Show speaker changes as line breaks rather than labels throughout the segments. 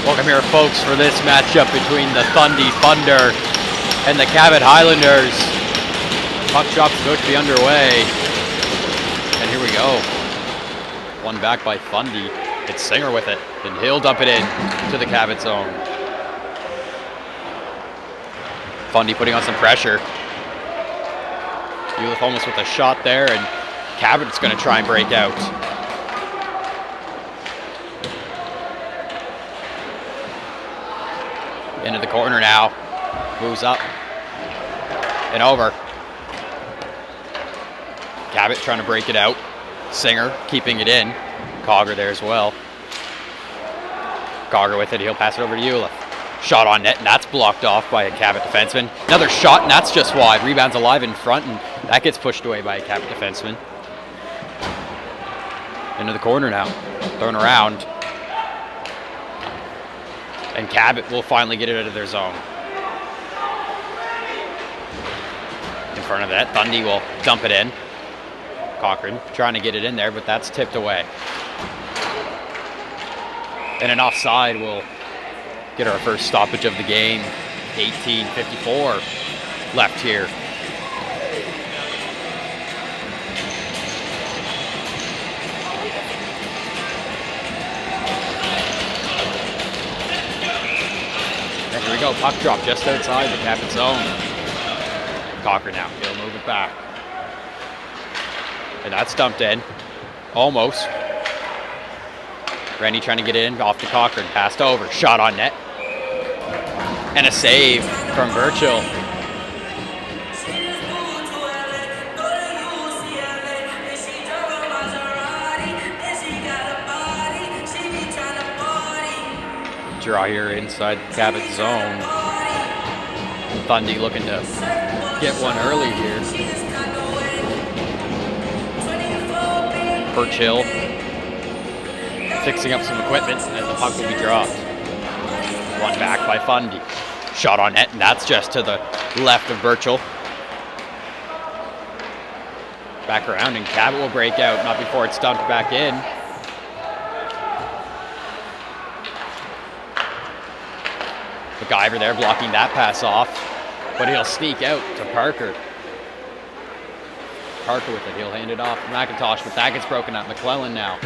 Welcome here, folks, for this matchup between the Fundy Thunder and the Cabot Highlanders. Puck drop's about to be underway. And here we go. One back by Fundy. It's Singer with it, and he'll dump it in to the Cabot zone. Fundy putting on some pressure. Uliff almost with a shot there, and Cabot's going to try and break out. Into the corner now. Moves up and over. Cabot trying to break it out. Singer keeping it in. Cogger there as well. Cogger with it. He'll pass it over to Uliff. Shot on net, and that's blocked off by a Cabot defenseman. Another shot, and that's just wide. Rebound's alive in front, and that gets pushed away by a Cabot defenseman. Into the corner now. Thrown around. And Cabot will finally get it out of their zone. In front of that, Fundy will dump it in. Cochran trying to get it in there, but that's tipped away. And an offside will get our first stoppage of the game. 18:54 left here. And here we go, puck drop just outside the Cabot zone. Cochran now, he'll move it back. And that's dumped in, almost. Rennie trying to get in, off to Cochran, passed over, shot on net. And a save from Burchill. Draw here inside the Cabot zone. Fundy looking to get one early here. Burchill fixing up some equipment as the puck will be dropped. One back by Fundy. Shot on net, and that's just to the left of Burchill. Back around, and Cabot will break out, not before it's dumped back in. McIver there blocking that pass off, but he'll sneak out to Parker. Parker with it, he'll hand it off to McIntosh, but that gets broken up. McClellan now.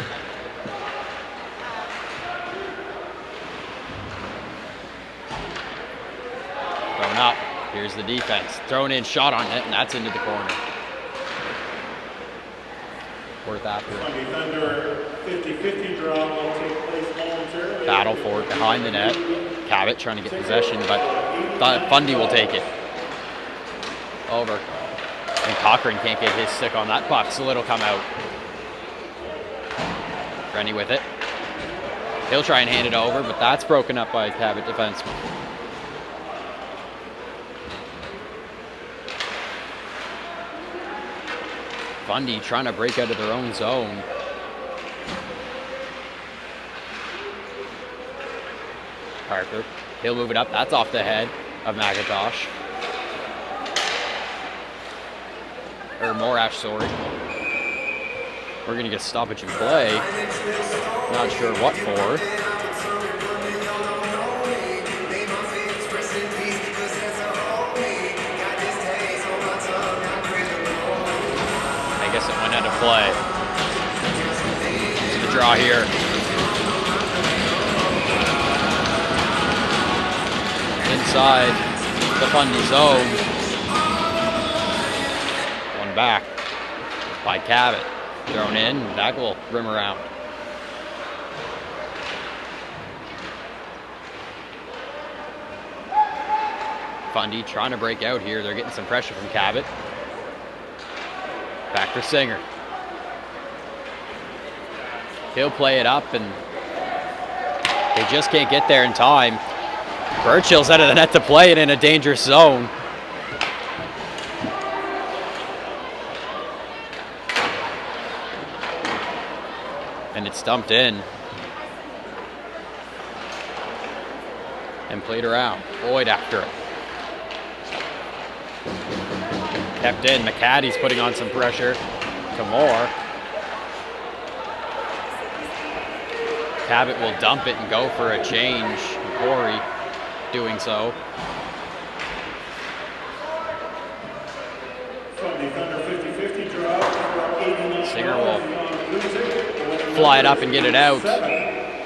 Thrown up, here's the defense. Thrown in, shot on it, and that's into the corner. Worth after it.
Thunder 50-50 draw will take place momentarily.
Battle for it behind the net. Cabot trying to get possession, but Fundy will take it. Over. And Cochran can't get his stick on that puck, so it'll come out. Rennie with it. He'll try and hand it over, but that's broken up by a Cabot defenseman. Fundy trying to break out of their own zone. Parker, he'll move it up. That's off the head of McIntosh. Or Morash, sorry. We're going to get stoppage in play. Not sure what for. I guess it went out of play. So the draw here. Inside the Fundy zone. One back by Cabot. Thrown in, that will rim around. Fundy trying to break out here. They're getting some pressure from Cabot. Back for Singer. He'll play it up, and they just can't get there in time. Burchill's out of the net to play it in a dangerous zone. And it's dumped in. And played around. Boyd after it. Kept in. McCaddy's putting on some pressure to Moore. Cabot will dump it and go for a change. doing so.
Fundy Thunder 50-50 draw. Number 89.
Singer will fly it up and get it out,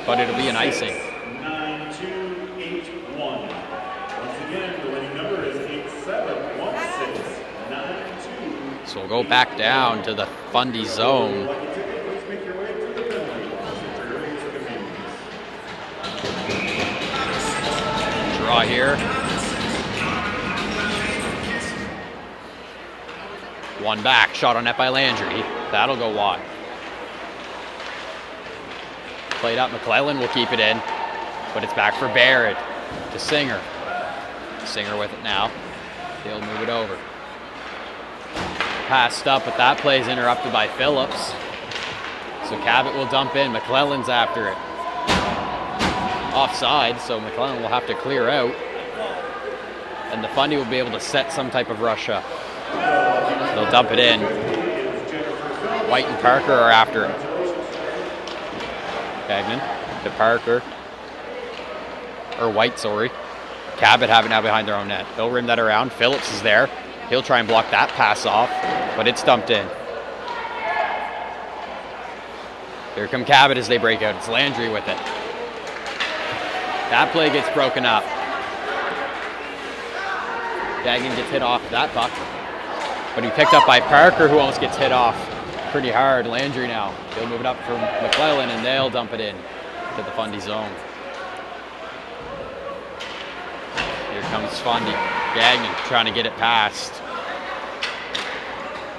but it'll be an icing.
9281. Once again, the winning number is 871692.
So we'll go back down to the Fundy zone.
Lucky ticket, please make your way to the penalty box at your earliest convenience.
Draw here. One back, shot on net by Landry. That'll go wide. Played up, McClellan will keep it in, but it's back for Barrett to Singer. Singer with it now. He'll move it over. Passed up, but that play's interrupted by Phillips. So Cabot will dump in. McClellan's after it. Offside, so McClellan will have to clear out. And the Fundy will be able to set some type of rush up. They'll dump it in. White and Parker are after it. Gagnon to Parker. Or White, sorry. Cabot have it now behind their own net. They'll rim that around. Phillips is there. He'll try and block that pass off, but it's dumped in. Here come Cabot as they break out. It's Landry with it. That play gets broken up. Gagnon gets hit off that puck, but he picked up by Parker, who almost gets hit off pretty hard. Landry now. He'll move it up for McClellan, and they'll dump it in to the Fundy zone. Here comes Fundy. Gagnon trying to get it past.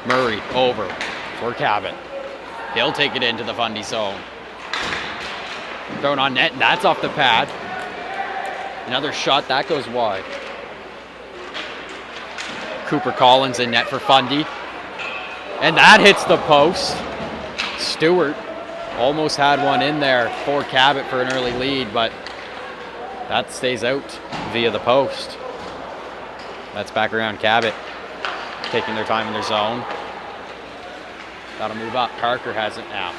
Murray over for Cabot. He'll take it into the Fundy zone. Thrown on net, and that's off the pad. Another shot, that goes wide. Cooper Collins in net for Fundy. And that hits the post. Stewart almost had one in there for Cabot for an early lead, but that stays out via the post. That's back around Cabot, taking their time in their zone. That'll move up. Parker has it now.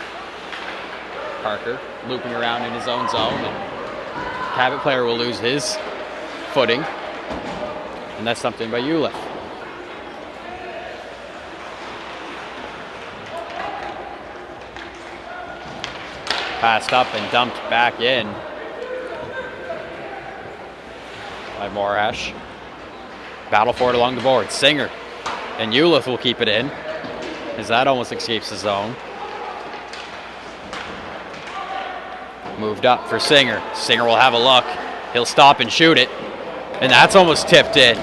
Parker looping around in his own zone. And Cabot player will lose his footing. And that's stumped in by Ulick. Passed up and dumped back in by Morash. Battle for it along the board. Singer and Ulick will keep it in as that almost escapes the zone. Moved up for Singer. Singer will have a look. He'll stop and shoot it. And that's almost tipped in.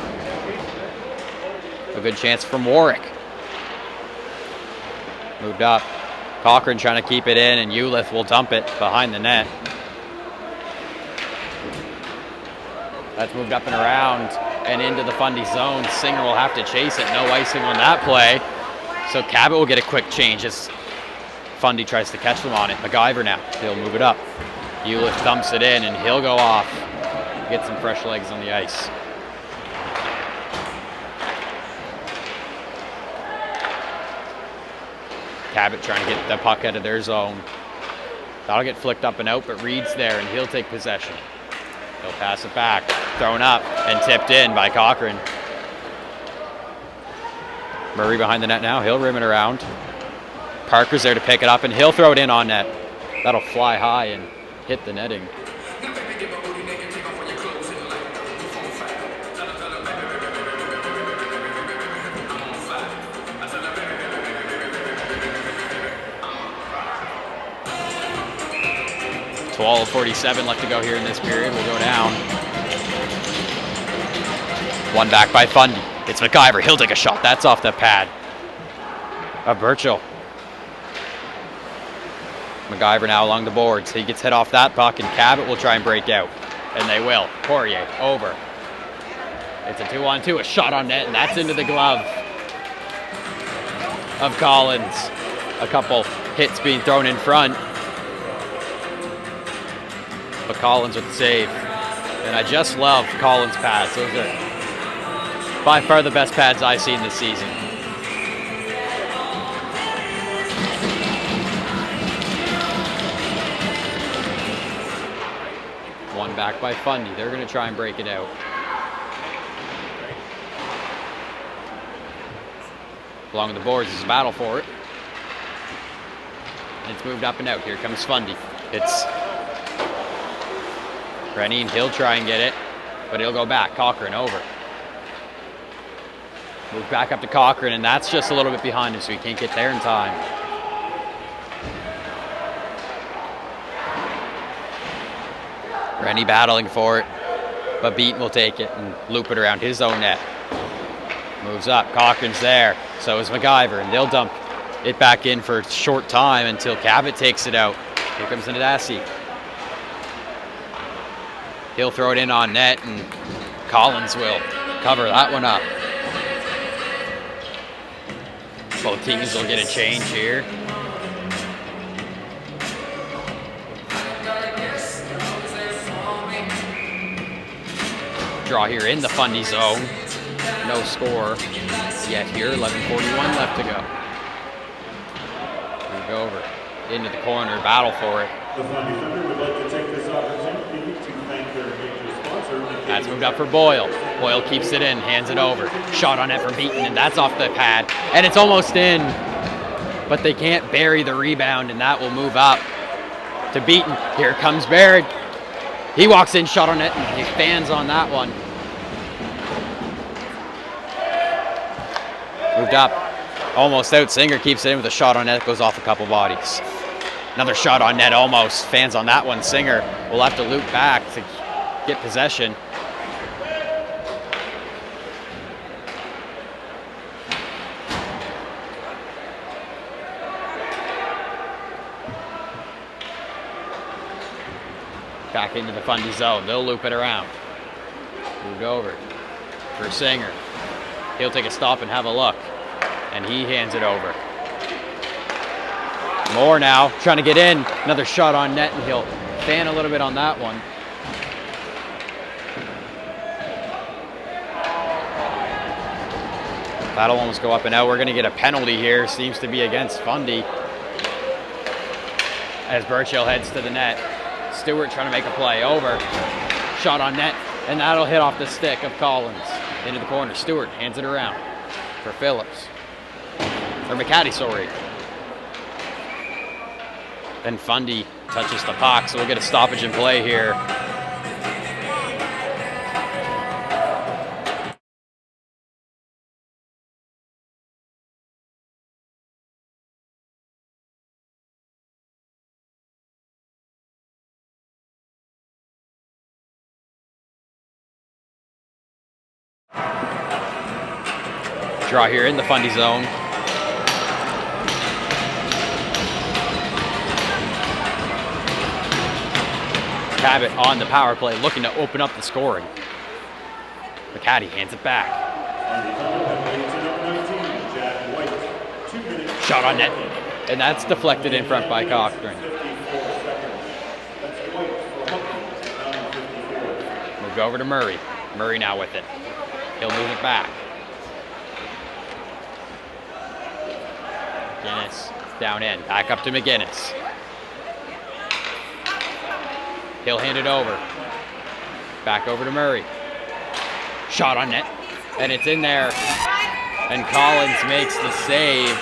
A good chance from Warwick. Moved up. Cochran trying to keep it in, and Ulick will dump it behind the net. That's moved up and around and into the Fundy zone. Singer will have to chase it. No icing on that play. So Cabot will get a quick change as Fundy tries to catch them on it. MacGyver now. He'll move it up. Ulick dumps it in, and he'll go off. Get some fresh legs on the ice. Cabot trying to get the puck out of their zone. That'll get flicked up and out, but Reed's there, and he'll take possession. He'll pass it back. Thrown up and tipped in by Cochran. Murray behind the net now. He'll rim it around. Parker's there to pick it up, and he'll throw it in on net. That'll fly high and hit the netting. .47 left to go here in this period. We'll go down. One back by Fundy. It's MacGyver. He'll take a shot. That's off the pad of Burchill. MacGyver now along the boards. He gets hit off that puck, and Cabot will try and break out. And they will. Poirier over. It's a 2-on-2. A shot on net, and that's into the glove of Collins. A couple hits being thrown in front. But Collins with the save. And I just love Collins' pads. Those are by far the best pads I've seen this season. One back by Fundy. They're going to try and break it out. Along the boards is a battle for it. And it's moved up and out. Here comes Fundy. It's Rennie, and he'll try and get it, but he'll go back. Cochran over. Move back up to Cochran, and that's just a little bit behind him, so he can't get there in time. Rennie battling for it, but Beaton will take it and loop it around his own net. Moves up. Cochran's there. So is MacGyver, and they'll dump it back in for a short time until Cabot takes it out. Here comes Nadasi. He'll throw it in on net, and Collins will cover that one up. Both teams will get a change here. Draw here in the Fundy zone. No score yet here. 11:41 left to go. Move over into the corner, battle for it.
The Fundy Thunder would like to take this opportunity to thank their major sponsor.
That's moved up for Boyle. Boyle keeps it in, hands it over. Shot on net from Beaton, and that's off the pad. And it's almost in, but they can't bury the rebound, and that will move up to Beaton. Here comes Baird. He walks in, shot on net, and he fans on that one. Moved up, almost out. Singer keeps it in with a shot on net, goes off a couple bodies. Another shot on net, almost. Fans on that one. Singer will have to loop back to get possession. Back into the Fundy zone. They'll loop it around. Moved over for Singer. He'll take a stop and have a look. And he hands it over. Moore now trying to get in. Another shot on net, and he'll fan a little bit on that one. That'll almost go up and out. We're going to get a penalty here. Seems to be against Fundy. As Burchill heads to the net. Stewart trying to make a play. Over. Shot on net. And that'll hit off the stick of Collins. Into the corner. Stewart hands it around for Phillips. Or McCaddy, sorry. Then Fundy touches the puck, so we'll get a stoppage in play here. Draw here in the Fundy zone. Cabot on the power play, looking to open up the scoring. McCaddy hands it back. Shot on net, and that's deflected in front by Cochran. Moved over to Murray. Murray now with it. He'll move it back. McGinnis down in, back up to McGinnis. He'll hand it over. Back over to Murray. Shot on net, and it's in there. And Collins makes the save.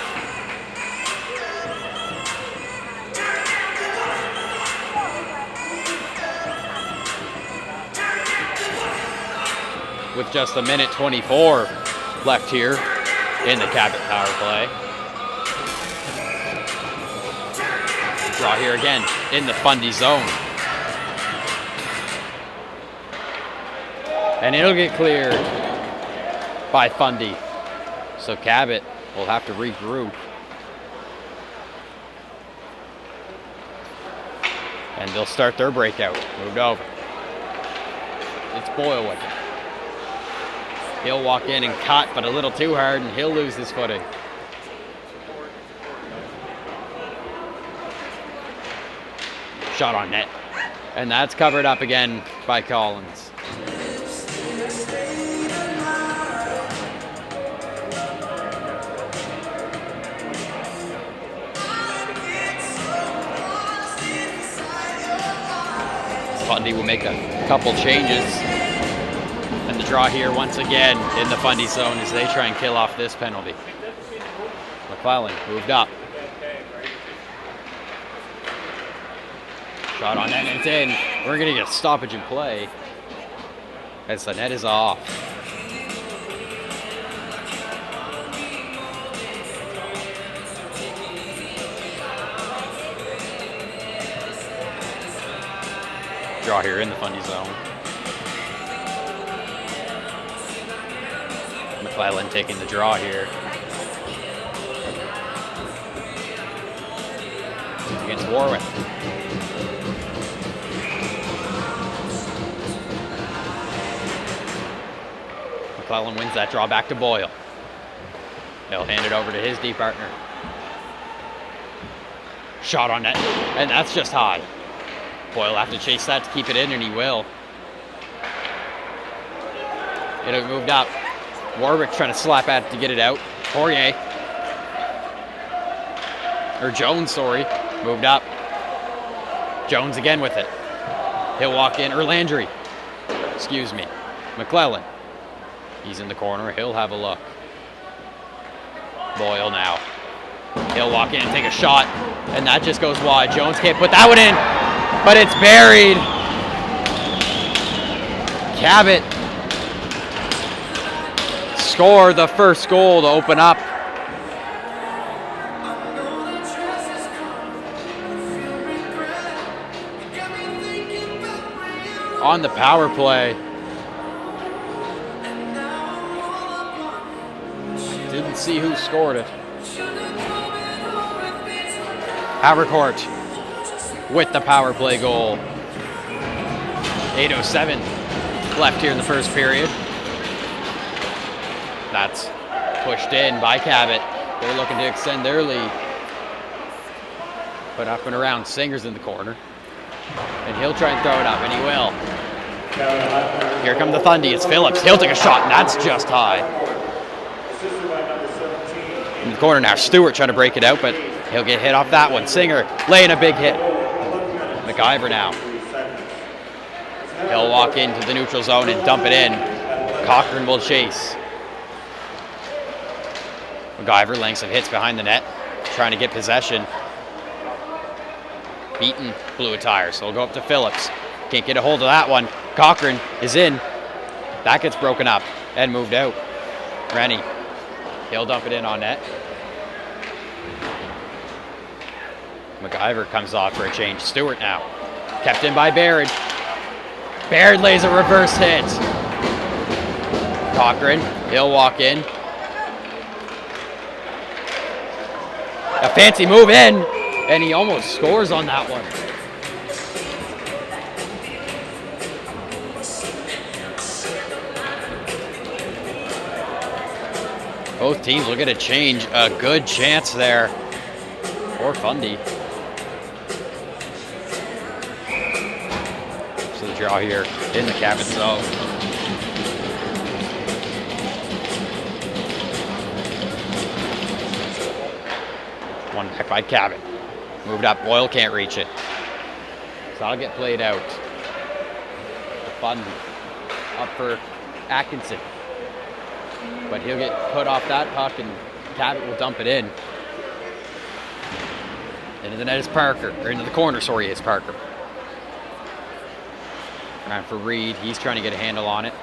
With just 1:24 left here in the Cabot power play. Draw here again in the Fundy zone. And it'll get cleared by Fundy. So Cabot will have to regroup. And they'll start their breakout. Moved over. It's Boyle with it. He'll walk in and cut, but a little too hard, and he'll lose his footing. Shot on net. And that's covered up again by Collins. Fundy will make a Couple changes. And the draw here once again in the Fundy zone as they try and kill off this penalty. McClellan moved up. Shot on net and it's in. We're going to get a stoppage in play as the net is off. Draw here in the Fundy zone. McClellan taking the draw here. Against Warwick. McClellan wins that draw back to Boyle. He'll hand it over to his D partner. Shot on net, and that's just high. Boyle will have to chase that to keep it in, and he will. It moved up. Warwick trying to slap at it to get it out. Poirier. Or Jones, sorry. Moved up. Jones again with it. He'll walk in. Or Landry. Excuse me. McClellan. He's in the corner. He'll have a look. Boyle now. He'll walk in and take a shot. And that just goes wide. Jones can't put that one in. But it's buried. Cabot score the first goal to open up. On the power play. Didn't see who scored it. Havercourt with the power play goal. 8:07 left here in the first period. That's pushed in by Cabot. They're looking to extend their lead. Put up and around. Singer's in the corner. And he'll try and throw it up, and he will. Here come the Fundy. It's Phillips. He'll take a shot, and that's just high. In the corner now. Stewart trying to break it out, but he'll get hit off that one. Singer laying a big hit. McIver now. He'll walk into the neutral zone and dump it in. Cochran will chase. McIver laying some hits behind the net, trying to get possession. Beaton blew a tire, so he'll go up to Phillips. Can't get a hold of that one. Cochran is in. That gets broken up and moved out. Rennie. He'll dump it in on net. McIver comes off for a change. Stewart now. Kept in by Baird. Baird lays a reverse hit. Cochran. He'll walk in. A fancy move in. And he almost scores on that one. Both teams will get a change. A good chance there for Fundy. So the draw here in the Cabot zone. One back by Cabot. Moved up. Boyle can't reach it. So that'll get played out. Fundy up for Atkinson. But he'll get put off that puck and Cabot will dump it in. Into the net is Parker. Or into the corner, sorry, is Parker. Around for Reed. He's trying to get a handle on it.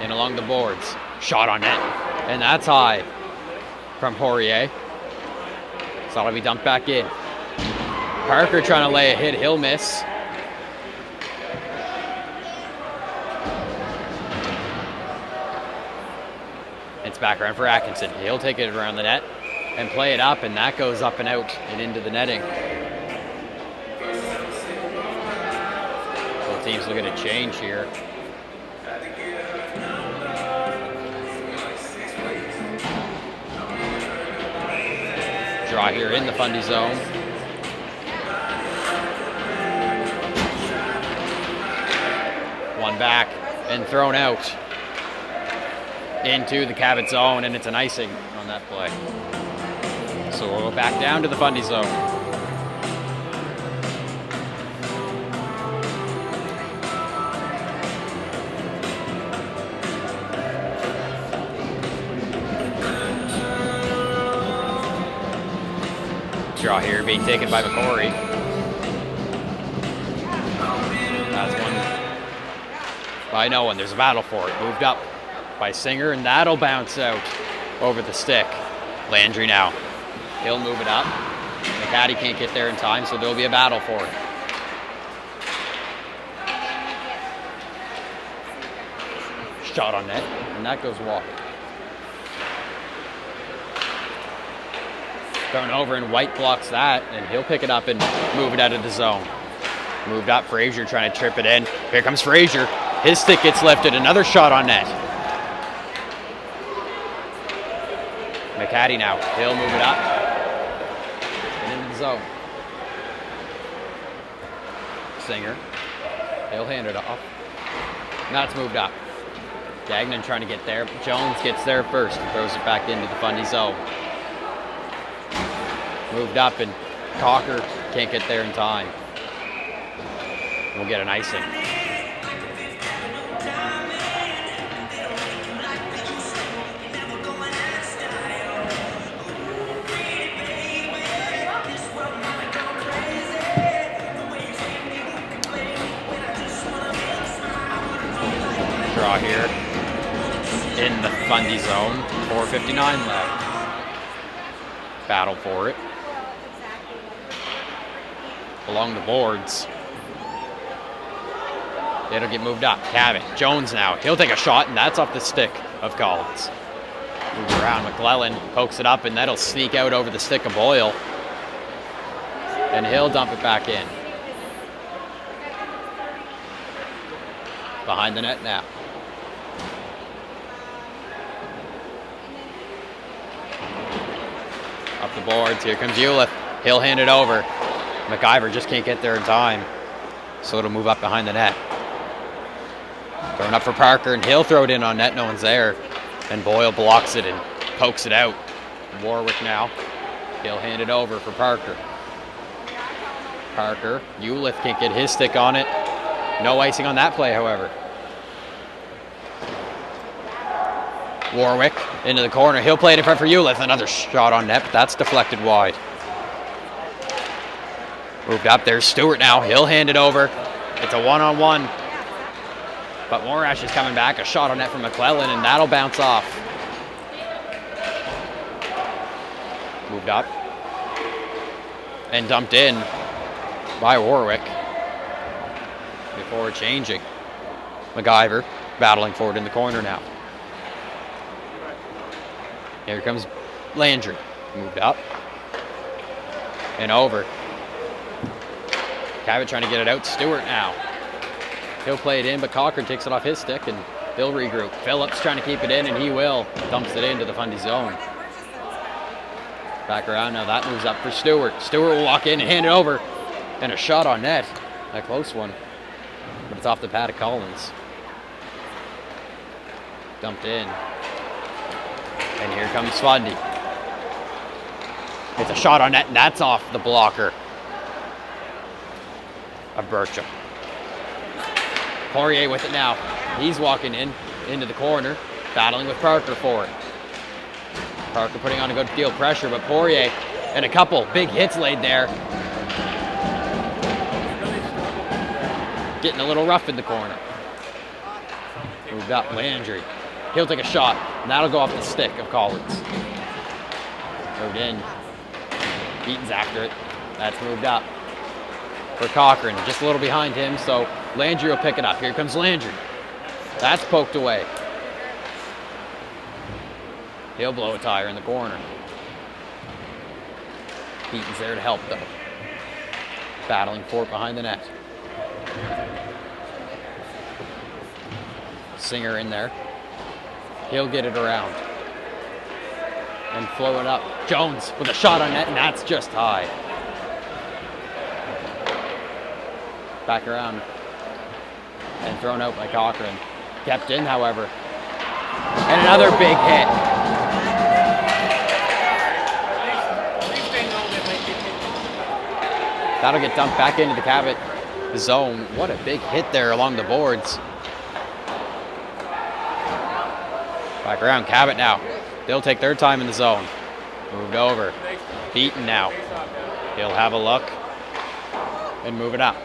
In along the boards. Shot on net. And that's high from Poirier. So that'll be dumped back in. Parker trying to lay a hit. He'll miss. It's back around for Atkinson. He'll take it around the net and play it up, and that goes up and out and into the netting. Both teams will get a change here. Draw here in the Fundy zone. One back and thrown out into the Cabot zone, and it's an icing on that play. So we'll go back down to the Fundy zone. Draw here being taken by McCory. That's one by no one. There's a battle for it. Moved up by Singer, and that'll bounce out over the stick. Landry now. He'll move it up. McCaddy can't get there in time, so there'll be a battle for it. Shot on net, and that goes wide. Thrown over, and White blocks that, and he'll pick it up and move it out of the zone. Moved up, Frazier trying to trip it in. Here comes Frazier. His stick gets lifted. Another shot on net. McCaddy now. He'll move it up and into the zone. Singer. He'll hand it off. Now it's moved up. Gagnon trying to get there. Jones gets there first and throws it back into the Fundy zone. Moved up, and Cocker can't get there in time. We'll get an icing. Draw here in the Fundy zone. 4:59 left. Battle for it. Along the boards. It'll get moved up. Cabot. Jones now. He'll take a shot, and that's off the stick of Collins. Move around. McClellan pokes it up, and that'll sneak out over the stick of Boyle. And he'll dump it back in. Behind the net now. Up the boards. Here comes Uliff. He'll hand it over. McIver just can't get there in time, so it'll move up behind the net. Thrown up for Parker, and he'll throw it in on net. No one's there, and Boyle blocks it and pokes it out. Warwick now. He'll hand it over for Parker. Parker. Uliff can't get his stick on it. No icing on that play, however. Warwick into the corner. He'll play it in front for Uliff. Another shot on net, but that's deflected wide. Moved up. There's Stewart now. He'll hand it over. It's a one-on-one. But Morash is coming back. A shot on net from McClellan, and that'll bounce off. Moved up. And dumped in by Warwick. Before changing. McIver battling for it in the corner now. Here comes Landry. Moved up. And over. Cabot trying to get it out. Stewart now. He'll play it in, but Cochran takes it off his stick, and they'll regroup. Phillips trying to keep it in, and he will. Dumps it into the Fundy zone. Back around now. That moves up for Stewart. Stewart will walk in and hand it over. And a shot on net. A close one. But it's off the pad of Collins. Dumped in. And here comes Fundy. It's a shot on net, and that's off the blocker of Burcham. Poirier with it now. He's walking into the corner, battling with Parker for it. Parker putting on a good deal of pressure, but Poirier and a couple big hits laid there. Getting a little rough in the corner. Moved up, Landry. He'll take a shot, and that'll go off the stick of Collins. Moved in. Eaton's after it. That's moved up for Cochran, just a little behind him, so Landry will pick it up. Here comes Landry. That's poked away. He'll blow a tire in the corner. Eaton's there to help, though. Battling for it behind the net. Singer in there. He'll get it around. And flow it up. Jones with a shot on net, and that's just high. Back around. And thrown out by Cochran. Kept in, however. And another big hit. That'll get dumped back into the Cabot zone. What a big hit there along the boards. Back around Cabot now. They'll take their time in the zone. Moved over. Beaten now. He'll have a look and move it up.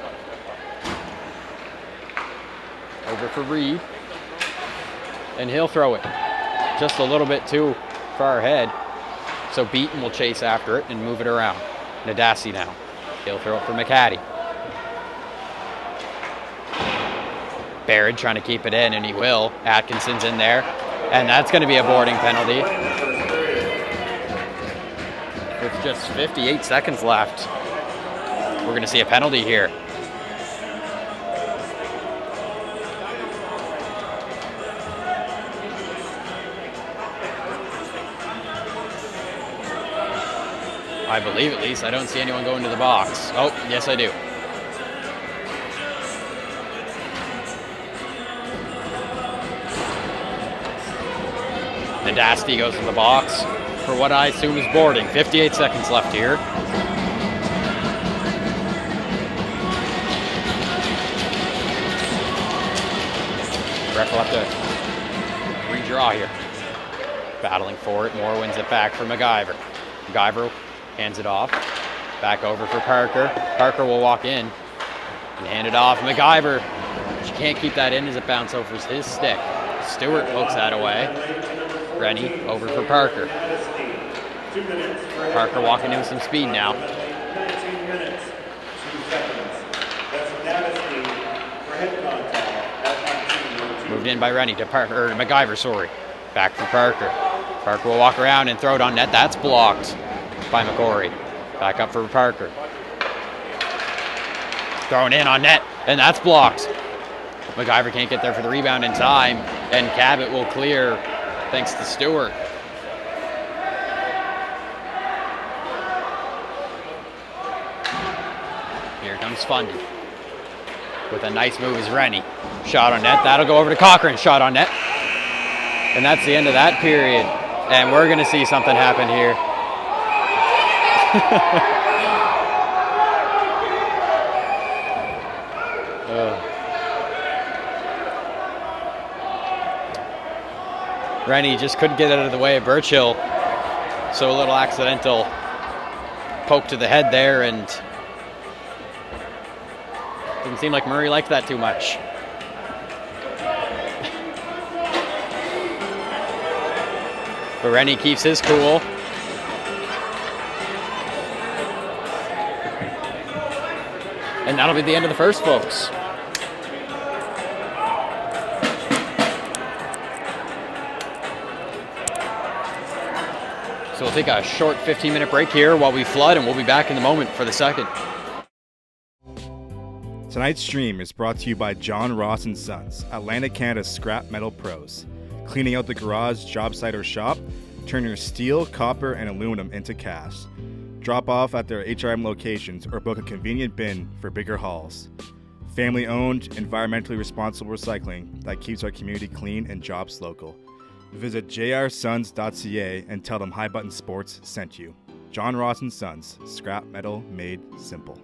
Over for Reed. And he'll throw it just a little bit too far ahead. So Beaton will chase after it and move it around. Nadasi now. He'll throw it for McCaddy. Barrett trying to keep it in, and he will. Atkinson's in there. And that's going to be a boarding penalty. With just 58 seconds left. We're going to see a penalty here. I believe, at least. I don't see anyone going to the box. Oh, yes I do. Nadasti goes to the box for what I assume is boarding. 58 seconds left here. Ref will have to redraw here. Battling for it. Moore wins it back for MacGyver. MacGyver hands it off. Back over for Parker. Parker will walk in and hand it off. MacGyver, she can't keep that in as it bounces over his stick. Stewart pokes that away. Rennie over for Parker. Parker walking in with some speed now.
19 minutes, 2 seconds. That's Nadisky for head contact at 19.
Moved in by Rennie to Parker, or MacGyver, sorry. Back for Parker. Parker will walk around and throw it on net. That's blocked by McCory. Back up for Parker. Thrown in on net, and that's blocked. MacGyver can't get there for the rebound in time, and Cabot will clear thanks to Stewart. Here comes Fundy. With a nice move is Rennie. Shot on net. That'll go over to Cochran. Shot on net. And that's the end of that period. And we're going to see something happen here. Rennie just couldn't get out of the way of Birchill. So a little accidental poke to the head there, and didn't seem like Murray liked that too much. But Rennie keeps his cool. And that'll be the end of the first, folks. So we'll take a short 15-minute break here while we flood, and we'll be back in a moment for the second.
Tonight's stream is brought to you by John Ross & Sons, Atlantic Canada's scrap metal pros. Cleaning out the garage, job site, or shop, turn your steel, copper, and aluminum into cast. Drop off at their HRM locations or book a convenient bin for bigger hauls. Family-owned, environmentally responsible recycling that keeps our community clean and jobs local. Visit jrsons.ca and tell them High Button Sports sent you. John Ross & Sons, scrap metal made simple.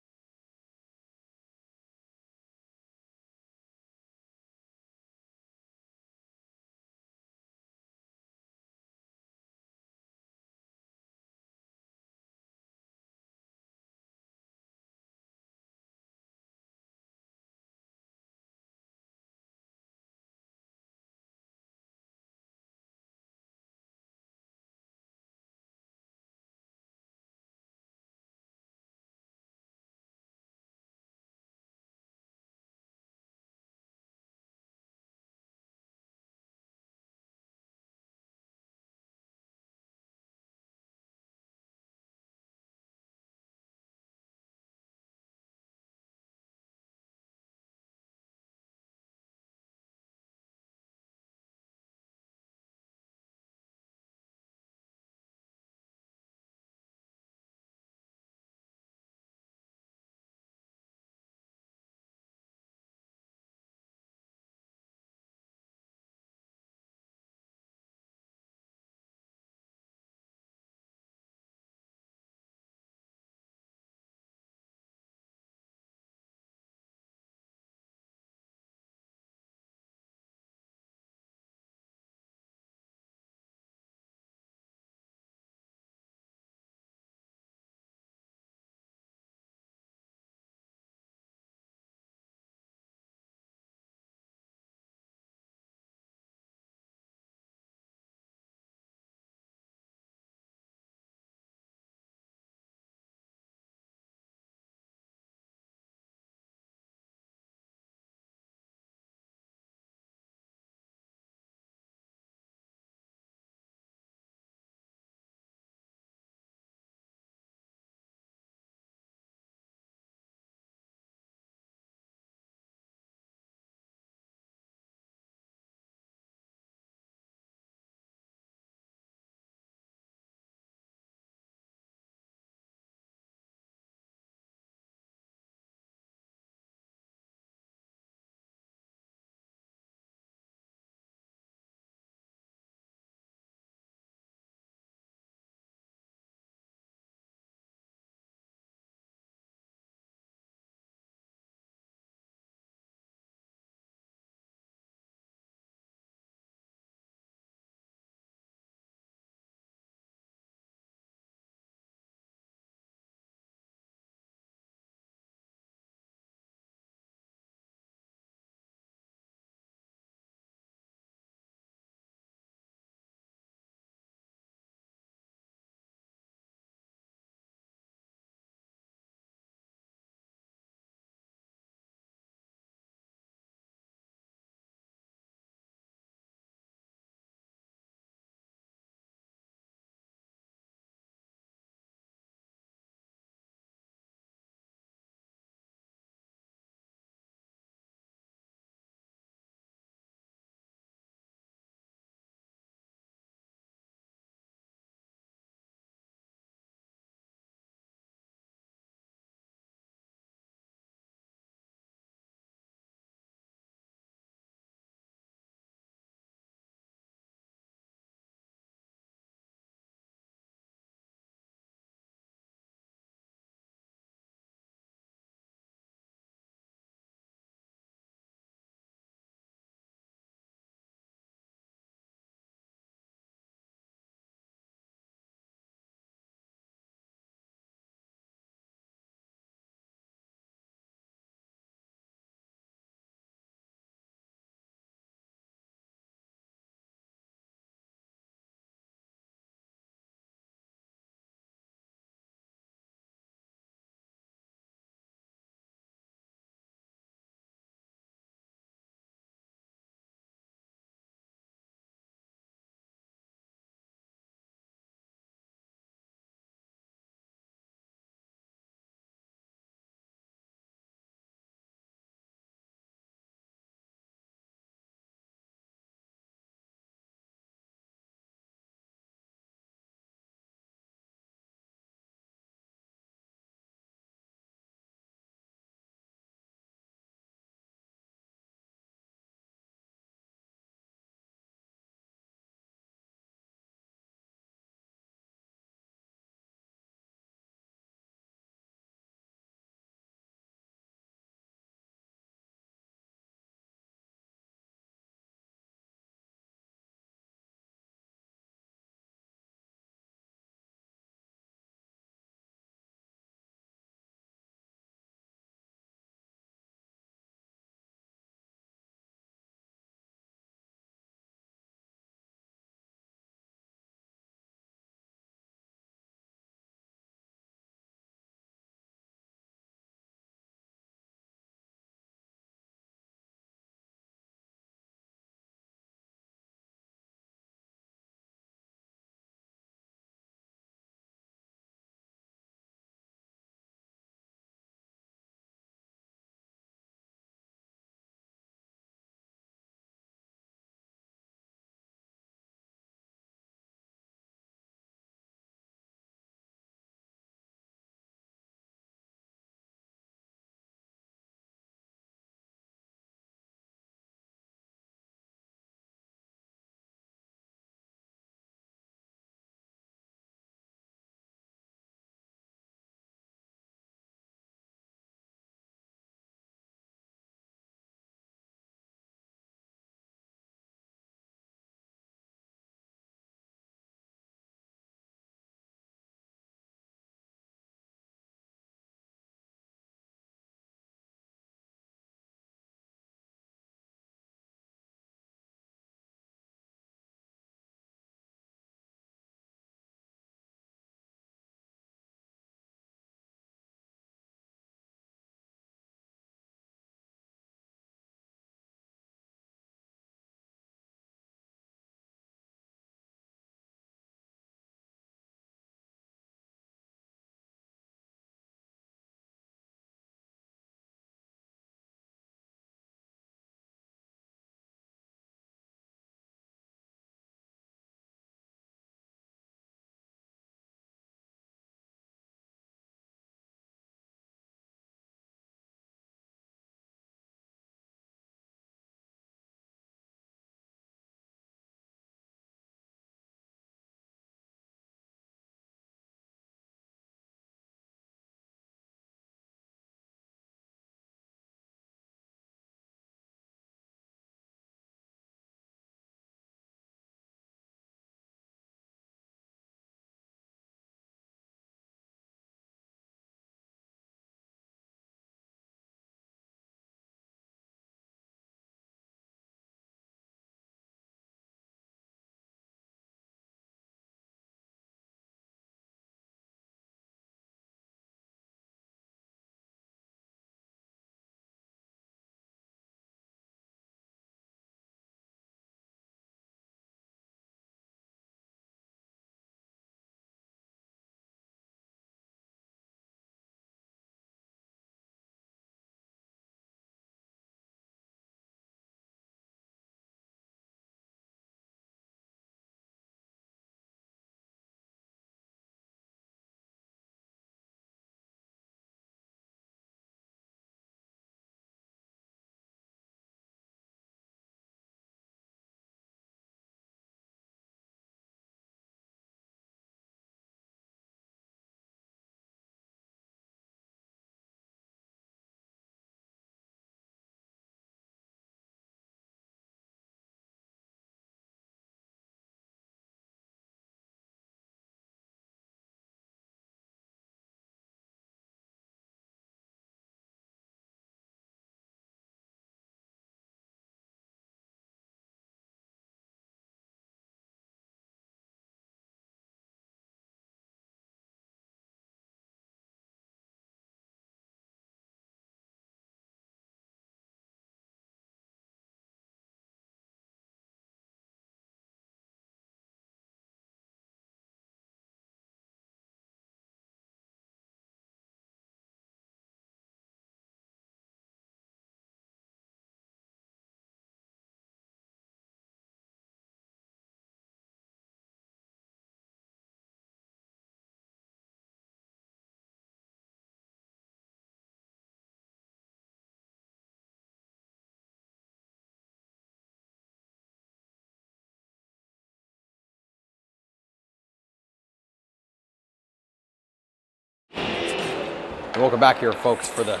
Welcome back here, folks, for the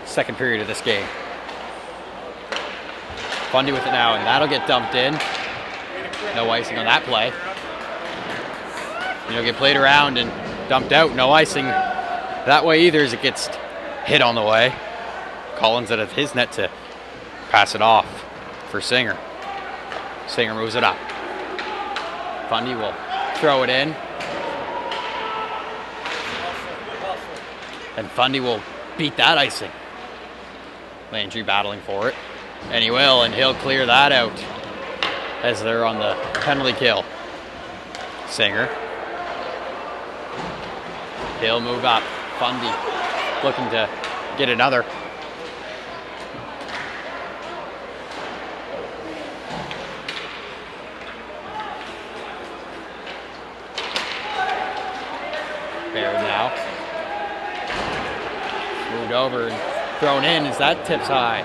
second period of this game. Fundy with it now, and that'll get dumped in. No icing on that play. Get played around and dumped out. No icing that way either, as it gets hit on the way. Collins out of his net to pass it off for Singer. Singer moves it up. Fundy will throw it in. And Fundy will beat that icing. Landry battling for it. And he will, and he'll clear that out as they're on the penalty kill. Singer. He'll move up. Fundy looking to get another. Baird now. Moved over and thrown in as that tips high.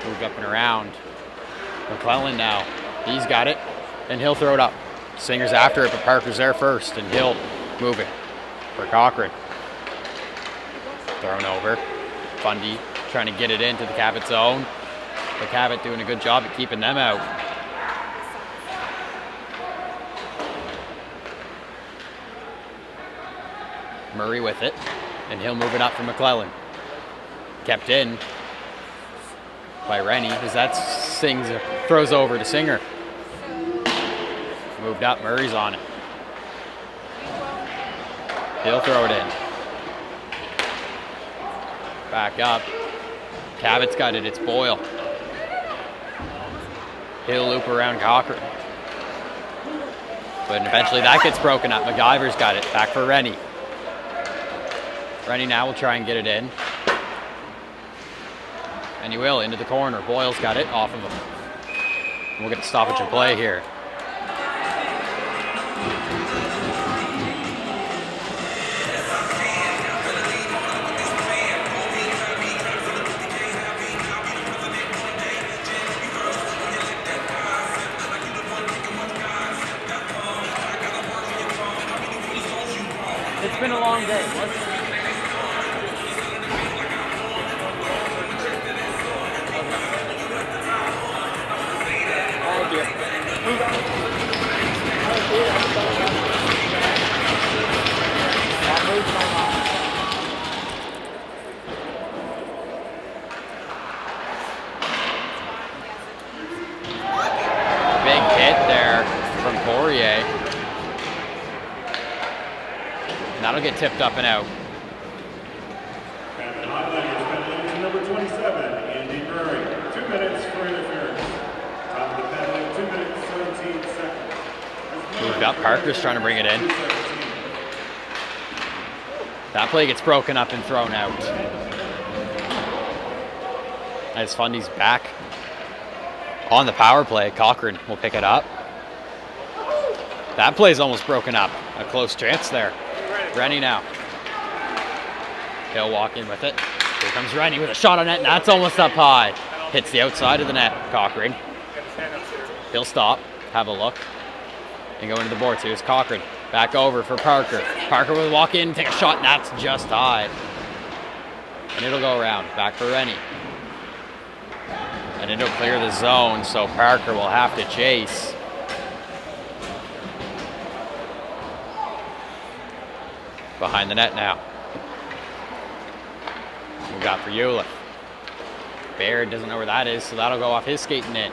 Moved up and around. McClellan now. He's got it, and he'll throw it up. Singer's after it, but Parker's there first, and he'll move it for Cochran. Thrown over. Fundy trying to get it into the Cabot zone. The Cabot doing a good job at keeping them out. Murray with it, and he'll move it up for McClellan. Kept in by Rennie as that throws over to Singer. Moved up, Murray's on it. He'll throw it in. Back up. Cabot's got it, it's Boyle. He'll loop around Cochran. But eventually that gets broken up. MacGyver's got it, back for Rennie. Rennie now will try and get it in. And he will, into the corner. Boyle's got it, off of him. And we'll get a stoppage and play here.
It's been a long day.
Big hit there from Poirier. And that'll get tipped up and out.
And the Highlanders penalty to number 27, Andy Murray. 2 minutes for interference. Time of the penalty, 2 minutes, 17 seconds.
Moved up, Parker's trying to bring it in. That play gets broken up and thrown out. As Fundy's back on the power play, Cochran will pick it up. That play's almost broken up. A close chance there. Rennie now. He'll walk in with it. Here comes Rennie with a shot on net, and that's almost up high. Hits the outside of the net, Cochran. He'll stop, have a look, and go into the boards. Here's Cochran. Back over for Parker. Parker will walk in, take a shot, and that's just high. And it'll go around. Back for Rennie. And it'll clear the zone, so Parker will have to chase. Behind the net now. We got for Eulith. Baird doesn't know where that is, so that'll go off his skating in.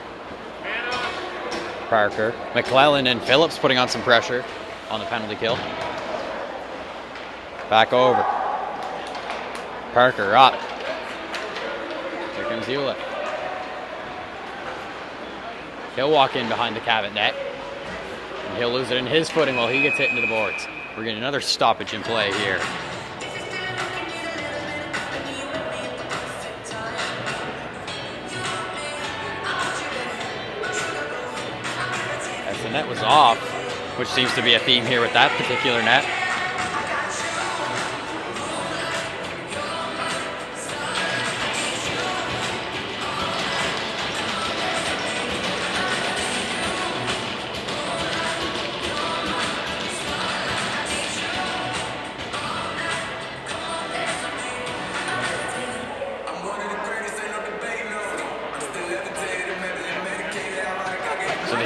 Parker, McClellan, and Phillips putting on some pressure on the penalty kill. Back over. Parker up. Here comes Eulith. He'll walk in behind the Cabot net. And he'll lose it in his footing while he gets hit into the boards. We're getting another stoppage in play here. As the net was off, which seems to be a theme here with that particular net.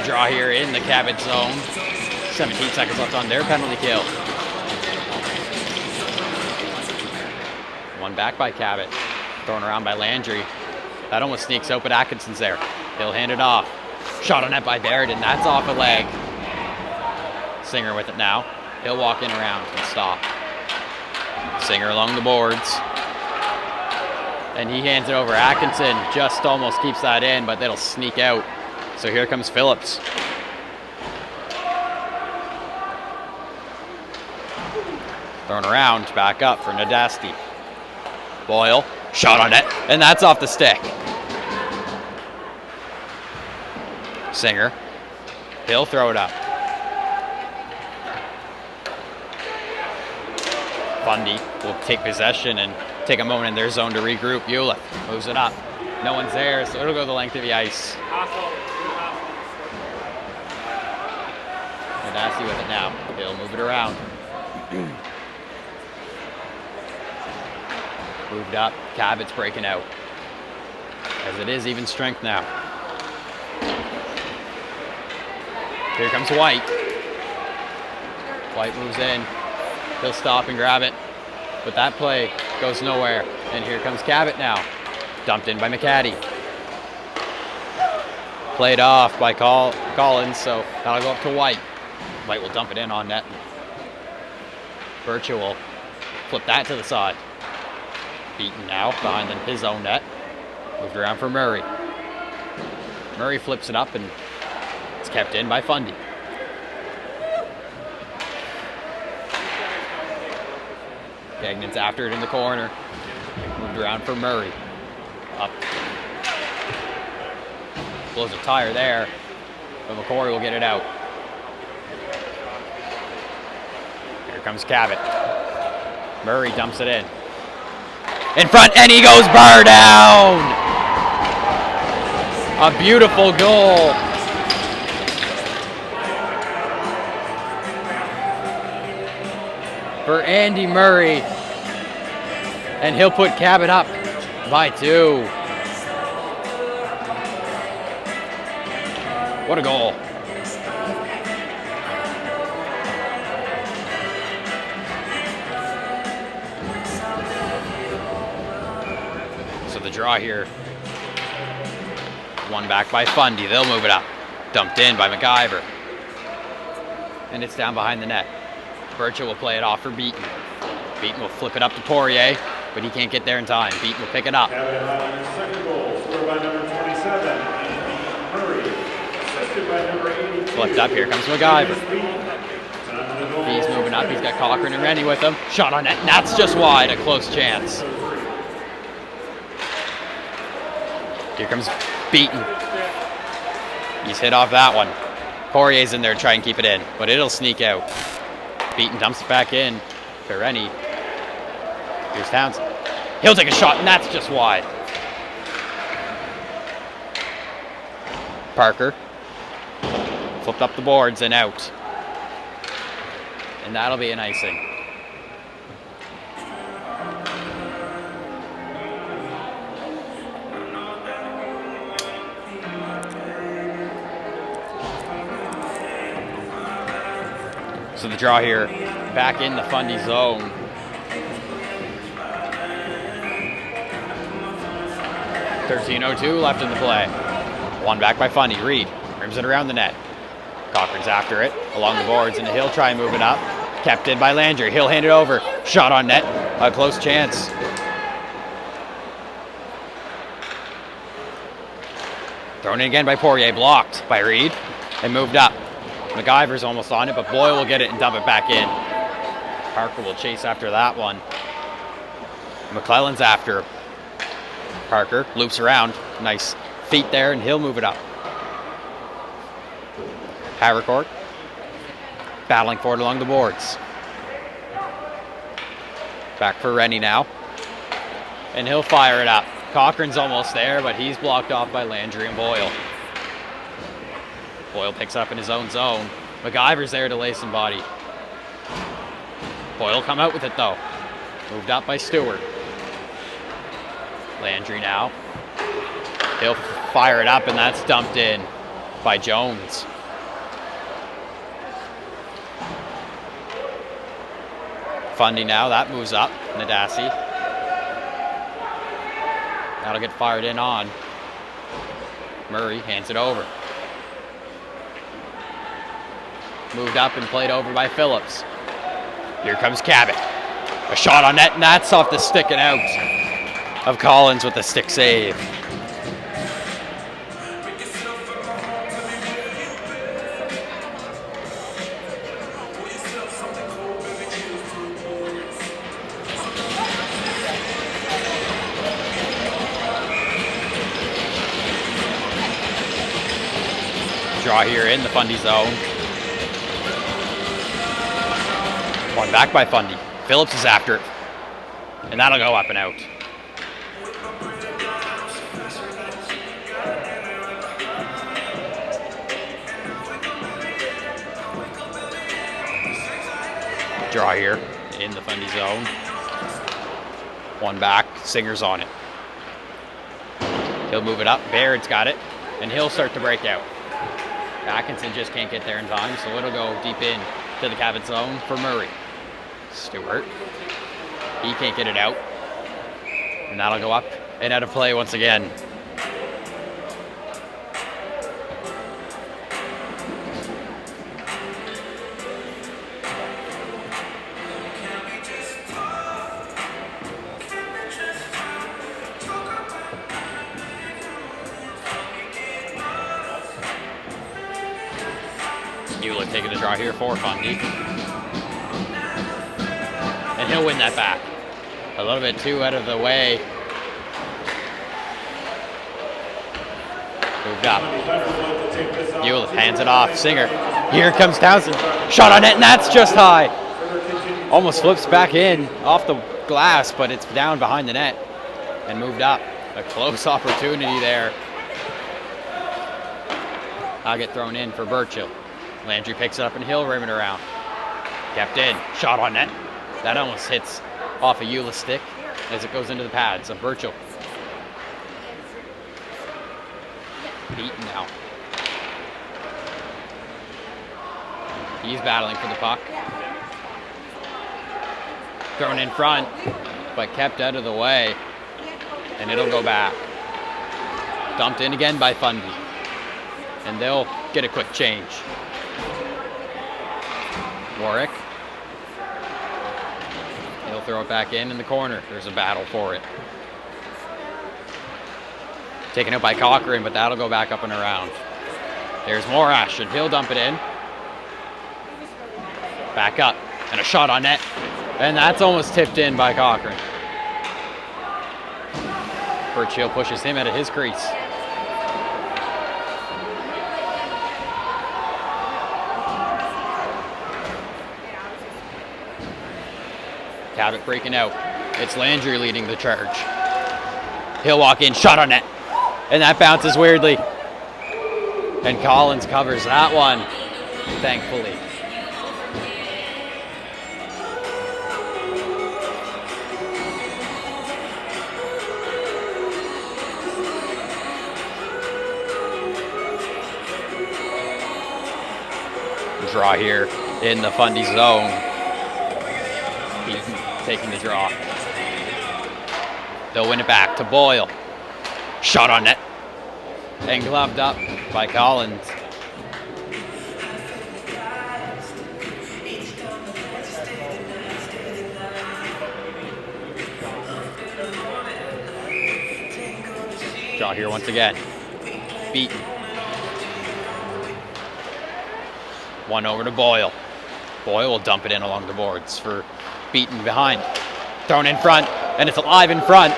the draw here in the Cabot zone. 17 seconds left on their penalty kill. One back by Cabot. Thrown around by Landry. That almost sneaks out, but Atkinson's there. He'll hand it off. Shot on net by Baird, and that's off a leg. Singer with it now. He'll walk in around and stop. Singer along the boards. And he hands it over. Atkinson just almost keeps that in, but it'll sneak out. So here comes Phillips. Thrown around, back up for Nadasti. Boyle, shot on it, and that's off the stick. Singer, he'll throw it up. Fundy will take possession and take a moment in their zone to regroup. Eula moves it up. No one's there, so it'll go the length of the ice. Nadasti with it now. He'll move it around. Moved up. Cabot's breaking out. As it is even strength now. Here comes White. White moves in. He'll stop and grab it. But that play goes nowhere. And here comes Cabot now. Dumped in by McCaddy. Played off by Collins, so that'll go up to White. White will dump it in on net. Birchall will flip that to the side. Beaten now behind his own net. Moved around for Murray. Murray flips it up and it's kept in by Fundy. Gagnon's after it in the corner. Moved around for Murray. Up. Blows a tire there. But McCory will get it out. Here comes Cabot. Murray dumps it in. In front, and he goes bar down! A beautiful goal. For Andy Murray. And he'll put Cabot up by 2. What a goal. So the draw here. One back by Fundy. They'll move it up. Dumped in by MacIver. And it's down behind the net. Birchall will play it off for Beaton. Beaton will flip it up to Poirier, but he can't get there in time. Beaton will pick it up.
Cabot Highlanders' second goal, scored by number 27, Andy Murray. Assisted by number 82.
Flipped up, here comes MacIver. He's moving up, he's got Cochran and Rennie with him. Shot on net, and that's just wide, a close chance. Here comes Beaton. He's hit off that one. Poirier's in there to try and keep it in, but it'll sneak out. Beaton dumps it back in for Rennie. Here's Townsend. He'll take a shot, and that's just wide. Parker flipped up the boards and out. And that'll be an icing. So the draw here, back in the Fundy zone. .13:02 left in the play. One back by Fundy. Reed rims it around the net. Cochran's after it along the boards, and he'll try and move it up. Kept in by Landry. He'll hand it over. Shot on net. A close chance. Thrown in again by Poirier. Blocked by Reed. And moved up. MacIver's almost on it, but Boyle will get it and dump it back in. Parker will chase after that one. McClellan's after. Parker loops around. Nice feet there, and he'll move it up. Havercourt battling for it along the boards. Back for Rennie now. And he'll fire it up. Cochran's almost there, but he's blocked off by Landry and Boyle. Boyle picks up in his own zone. MacIver's there to lay some body. Boyle come out with it though. Moved up by Stewart. Landry now. He'll fire it up, and that's dumped in by Jones. Fundy now. That moves up. Nadasi. That'll get fired in on. Murray hands it over. Moved up and played over by Phillips. Here comes Cabot. A shot on net, and that's off the stick and out of Collins with the stick save. Draw here in the Fundy zone. One back by Fundy. Phillips is after it. And that'll go up and out. Draw here in the Fundy zone. One back. Singer's on it. He'll move it up. Baird's got it. And he'll start to break out. Atkinson just can't get there in time, so it'll go deep in to the Cabot zone for Murray. Stewart. He can't get it out. And that'll go up and out of play once again. Mueller taking the draw here for Fundy. And he'll win that back. A little bit too out of the way. Moved up. Mueller hands it off. Singer. Here comes Townsend. Shot on net, and that's just high. Almost flips back in off the glass, but it's down behind the net and moved up. A close opportunity there. I'll get thrown in for Burchill. Landry picks it up and he'll rim it around. Kept in. Shot on net. That almost hits off a Eula stick as it goes into the pads of Burchill. Beaten now. He's battling for the puck. Thrown in front, but kept out of the way. And it'll go back. Dumped in again by Fundy. And they'll get a quick change. Warwick. He'll throw it back in the corner. There's a battle for it. Taken out by Cochran, but that'll go back up and around. There's Morash, and he'll dump it in. Back up, and a shot on net. And that's almost tipped in by Cochran. Burchill pushes him out of his crease. Cabot breaking out. It's Landry leading the charge. He'll walk in, shot on net. And that bounces weirdly. And Collins covers that one, thankfully. Draw here in the Fundy zone. He's taking the draw. They'll win it back to Boyle. Shot on net. And gloved up by Collins. Draw here once again. Beaten. One over to Boyle. Boyle will dump it in along the boards for Beaton behind. Thrown in front, and it's alive in front.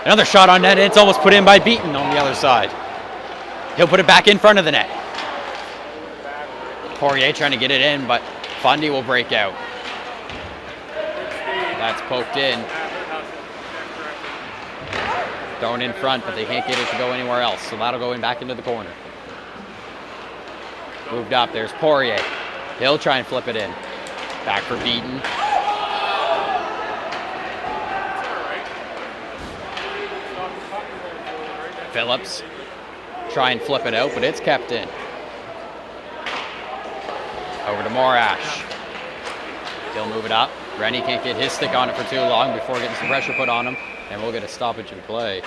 Another shot on net, and it's almost put in by Beaton on the other side. He'll put it back in front of the net. Poirier trying to get it in, but Fundy will break out. That's poked in. Thrown in front, but they can't get it to go anywhere else, so that'll go in back into the corner. Moved up, there's Poirier. He'll try and flip it in. Back for Beaton. Phillips. Try and flip it out, but it's kept in. Over to Morash. He'll move it up. Rennie can't get his stick on it for too long before getting some pressure put on him, and we'll get a stoppage in play.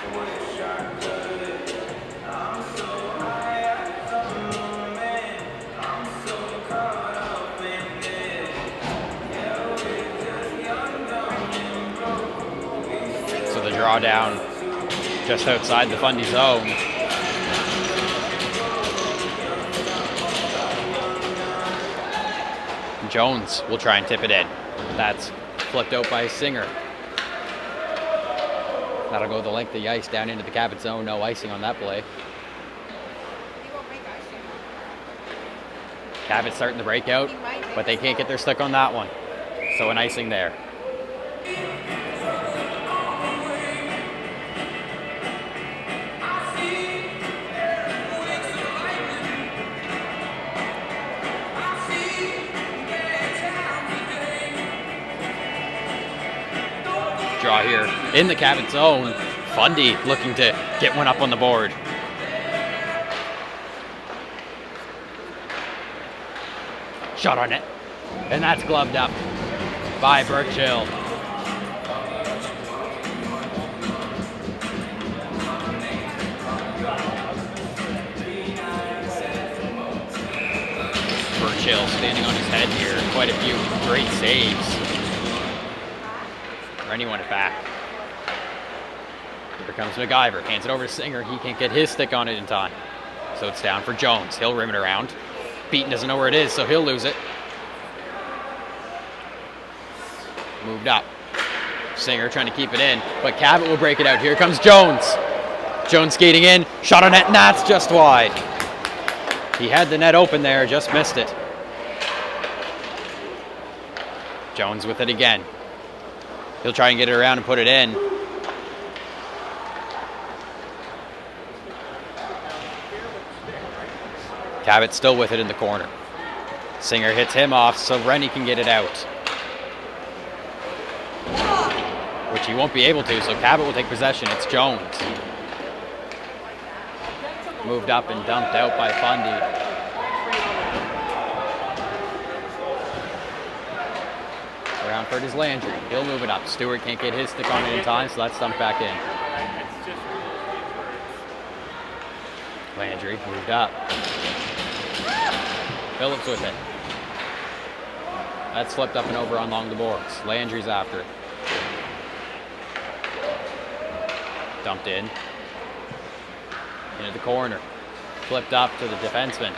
So the drawdown just outside the Fundy zone. Jones will try and tip it in. That's flipped out by Singer. That'll go the length of the ice down into the Cabot zone. No icing on that play. Cabot starting the breakout, but they can't get their stick on that one. So an icing there. Draw here in the Cabot zone. Fundy looking to get one up on the board. Shot on it. And that's gloved up by Birchill. Birchill standing on his head here. Quite a few great saves. Rennie won it back. Here comes MacGyver. Hands it over to Singer. He can't get his stick on it in time. So it's down for Jones. He'll rim it around. Beaton doesn't know where it is, so he'll lose it. Moved up. Singer trying to keep it in, but Cabot will break it out. Here comes Jones. Jones skating in. Shot on net, and that's just wide. He had the net open there, just missed it. Jones with it again. He'll try and get it around and put it in. Cabot still with it in the corner. Singer hits him off so Rennie can get it out. Which he won't be able to, so Cabot will take possession. It's Jones. Moved up and dumped out by Fundy. Around for it is Landry. He'll move it up. Stewart can't get his stick on it in time, so that's dumped back in. Landry moved up. Phillips with it. That's flipped up and over along the boards. Landry's after it. Dumped in. Into the corner. Flipped up to the defenseman.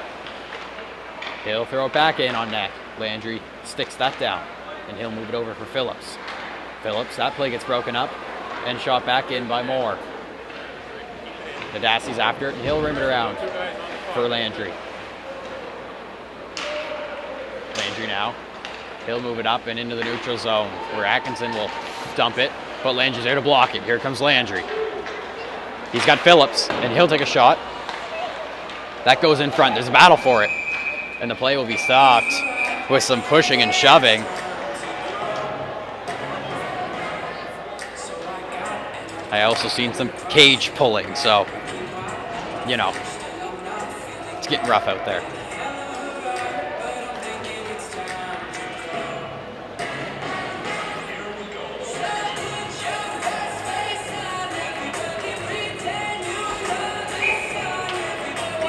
He'll throw it back in on net. Landry sticks that down. And he'll move it over for Phillips. Phillips, that play gets broken up and shot back in by Moore. Nadassi's after it, and he'll rim it around for Landry. Landry now. He'll move it up and into the neutral zone where Atkinson will dump it, but Landry's there to block it. Here comes Landry. He's got Phillips, and he'll take a shot. That goes in front. There's a battle for it. And the play will be stopped with some pushing and shoving. I also seen some cage pulling, so, you know, it's getting rough out there.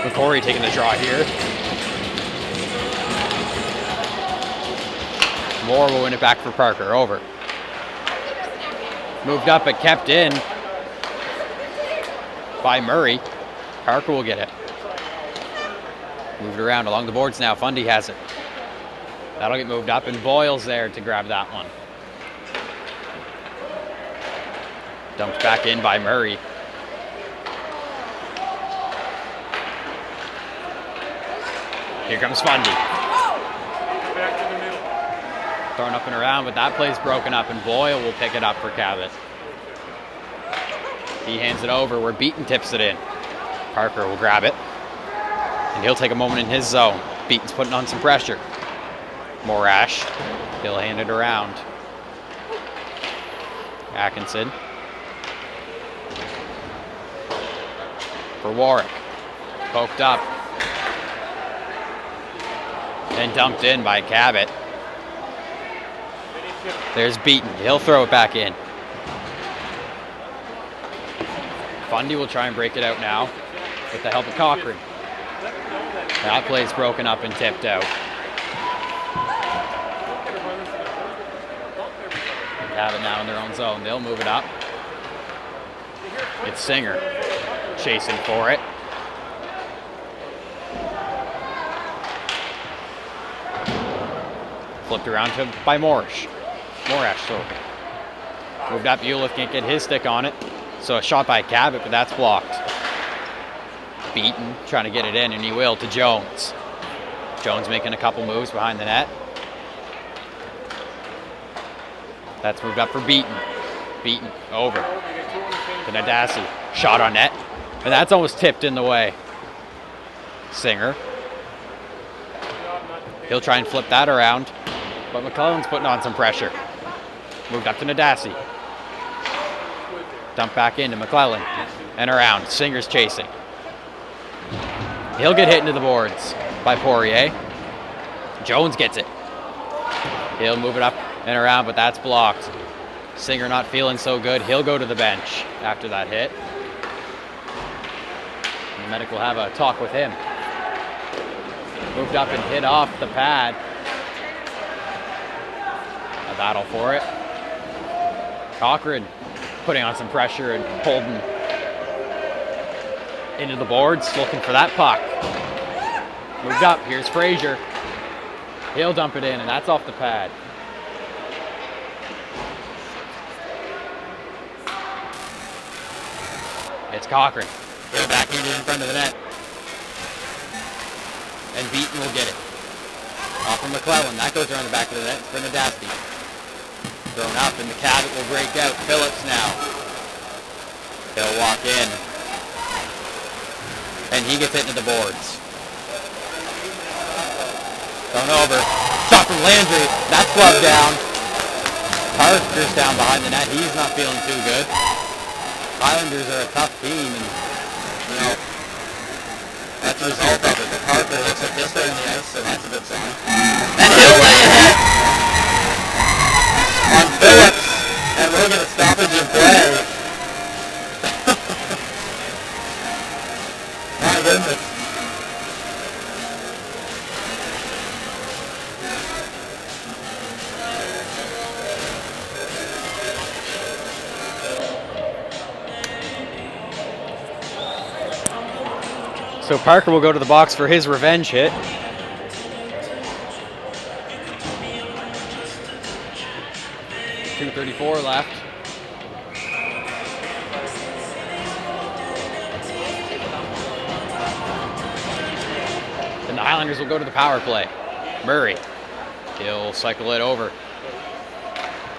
McCory taking the draw here. Moore will win it back for Parker. Over. Moved up but kept in by Murray. Parker will get it. Moved around along the boards now. Fundy has it. That'll get moved up, and Boyle's there to grab that one. Dumped back in by Murray. Here comes Fundy.
Back to the middle.
Thrown up and around, but that play's broken up, and Boyle will pick it up for Cabot. He hands it over where Beaton tips it in. Parker will grab it, and he'll take a moment in his zone. Beaton's putting on some pressure. Morash, he'll hand it around. Atkinson. For Warwick. Poked up. And dumped in by Cabot. There's Beaton. He'll throw it back in. Fundy will try and break it out now with the help of Cochran. That play's broken up and tipped out. Have it now in their own zone. They'll move it up. It's Singer chasing for it. Flipped around to by Morash. Moved up. Uliff can't get his stick on it. So a shot by Cabot, but that's blocked. Beaton trying to get it in, and he will to Jones. Jones making a couple moves behind the net. That's moved up for Beaton. Beaton over to Nadasi. Shot on net, and that's almost tipped in the way. Singer. He'll try and flip that around, but McClellan's putting on some pressure. Moved up to Nadasi. Dump back into McClellan and around. Singer's chasing. He'll get hit into the boards by Poirier. Jones gets it. He'll move it up and around, but that's blocked. Singer not feeling so good. He'll go to the bench after that hit. The medic will have a talk with him. Moved up and hit off the pad. A battle for it. Cochran putting on some pressure and holding into the boards, looking for that puck. Moved up, here's Frazier. He'll dump it in, and that's off the pad. It's Cochran. They're back in front of the net. And Beaton will get it. Off from McClellan. That goes around the back of the net. It's for Nadasti. Thrown up, and the Cabot will break out. Phillips now. He'll walk in. And he gets hit into the boards. Thrown over. Shot from Landry. That's gloved down. Parker's down behind the net. He's not feeling too good. Highlanders are a tough team, and you know that's the result of it. Parker looks at this way on the ice, so that's a good sign. And he'll lay a hit on Phillips, and we'll get a stoppage in play. My goodness. So Parker will go to the box for his revenge hit. .234 left. And the Highlanders will go to the power play. Murray. He'll cycle it over.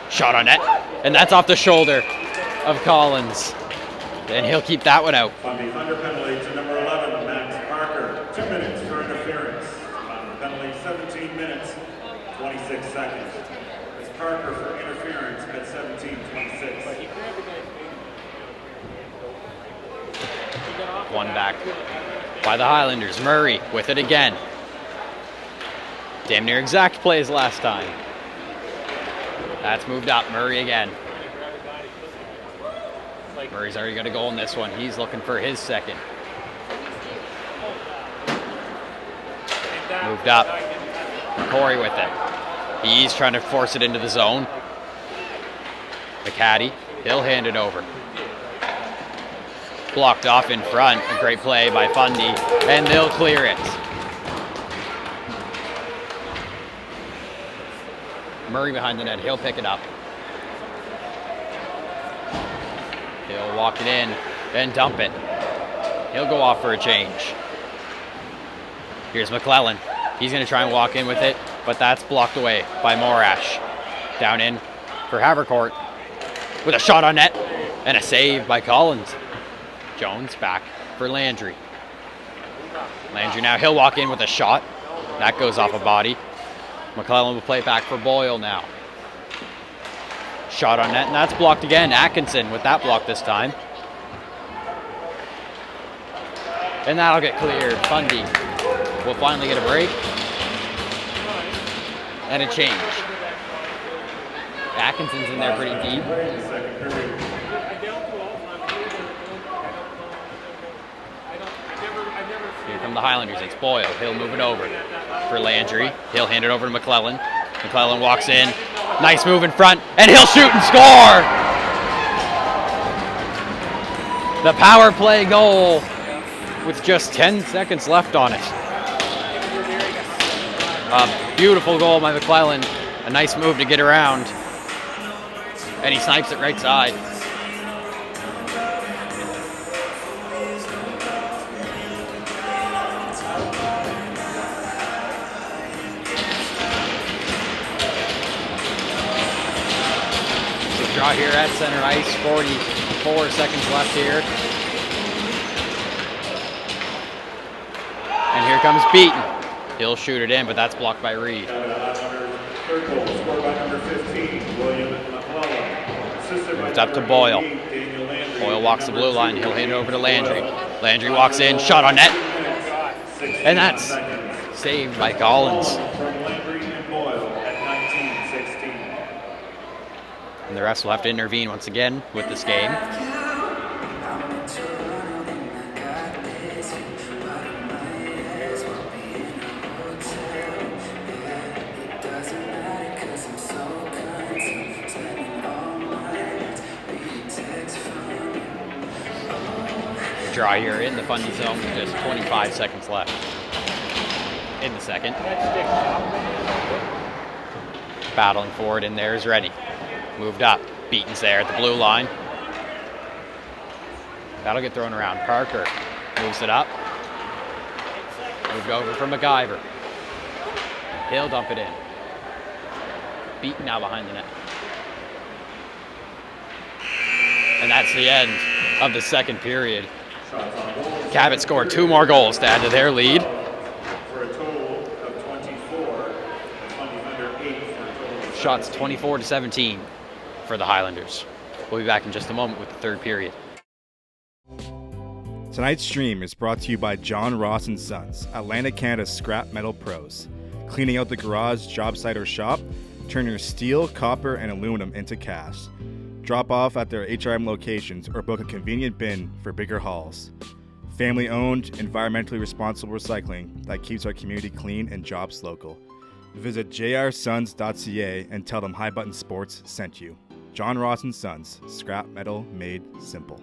Shot on net. And that's off the shoulder of Collins. And he'll keep that one out.
Fundy under penalty to number 11, Max Parker. 2 minutes for interference. On penalty 17 minutes, 26 seconds. It's Parker for interference at 17:26.
One back by the Highlanders. Murray with it again. Damn near exact plays last time. That's moved up. Murray again. Murray's already got a goal in this one. He's looking for his second. Moved up. Corey with it. He's trying to force it into the zone. McCaddy, he'll hand it over. Blocked off in front. A great play by Fundy, and they'll clear it. Murray behind the net. He'll pick it up. He'll walk it in and dump it. He'll go off for a change. Here's McClellan. He's going to try and walk in with it, but that's blocked away by Morash. Down in for Havercourt with a shot on net and a save by Collins. Jones back for Landry. Landry now, he'll walk in with a shot. That goes off a body. McClellan will play it back for Boyle now. Shot on net, and that's blocked again. Atkinson with that block this time. And that'll get cleared. Fundy will finally get a break. And a change. Atkinson's in there pretty deep.
Second period.
Here come the Highlanders. It's Boyle. He'll move it over for Landry. He'll hand it over to McClellan. McClellan walks in. Nice move in front, and he'll shoot and score! The power play goal with just 10 seconds left on it. A beautiful goal by McClellan. A nice move to get around. And he snipes it right side. Draw here at center ice, 44 seconds left here. And here comes Beaton. He'll shoot it in, but that's blocked by Reed.
Third goal scored by number 15, William McClellan. Assisted by
Moved up to
number
Boyle.
88, Daniel Landry.
Boyle walks the blue line. He'll hand it over to Landry. Landry walks in, shot on net. And that's saved by Collins.
From Landry and Boyle at 19-16.
And the refs will have to intervene once again with this game. Draw here in the Fundy zone with just 25 seconds left in the second. Battling for it in there is Ready. Moved up. Beaton's there at the blue line. That'll get thrown around. Parker moves it up. Moved over from MacGyver. He'll dump it in. Beaton now behind the net. And that's the end of the second period. Cabot scored 2 more goals to add to their lead.
For a total of 24. Fundy under 8 for a total of
Shots 24-17 for the Highlanders. We'll be back in just a moment with the third period.
Tonight's stream is brought to you by John Ross & Sons, Atlantic Canada's scrap metal pros. Cleaning out the garage, job site, or shop, turn your steel, copper, and aluminum into cash. Drop off at their HRM locations or book a convenient bin for bigger hauls. Family-owned, environmentally responsible recycling that keeps our community clean and jobs local. Visit jrsons.ca and tell them High Button Sports sent you. John Ross & Sons, scrap metal made simple.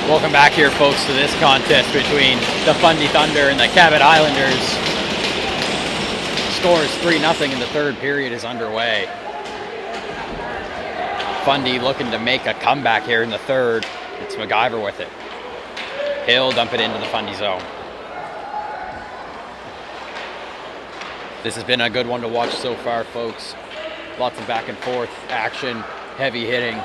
Welcome back here, folks, to this contest between the Fundy Thunder and the Cabot Highlanders. Score is 3-0 and the third period is underway. Fundy looking to make a comeback here in the third. It's MacGyver with it. He'll dump it into the Fundy zone. This has been a good one to watch so far, folks. Lots of back and forth action, heavy hitting.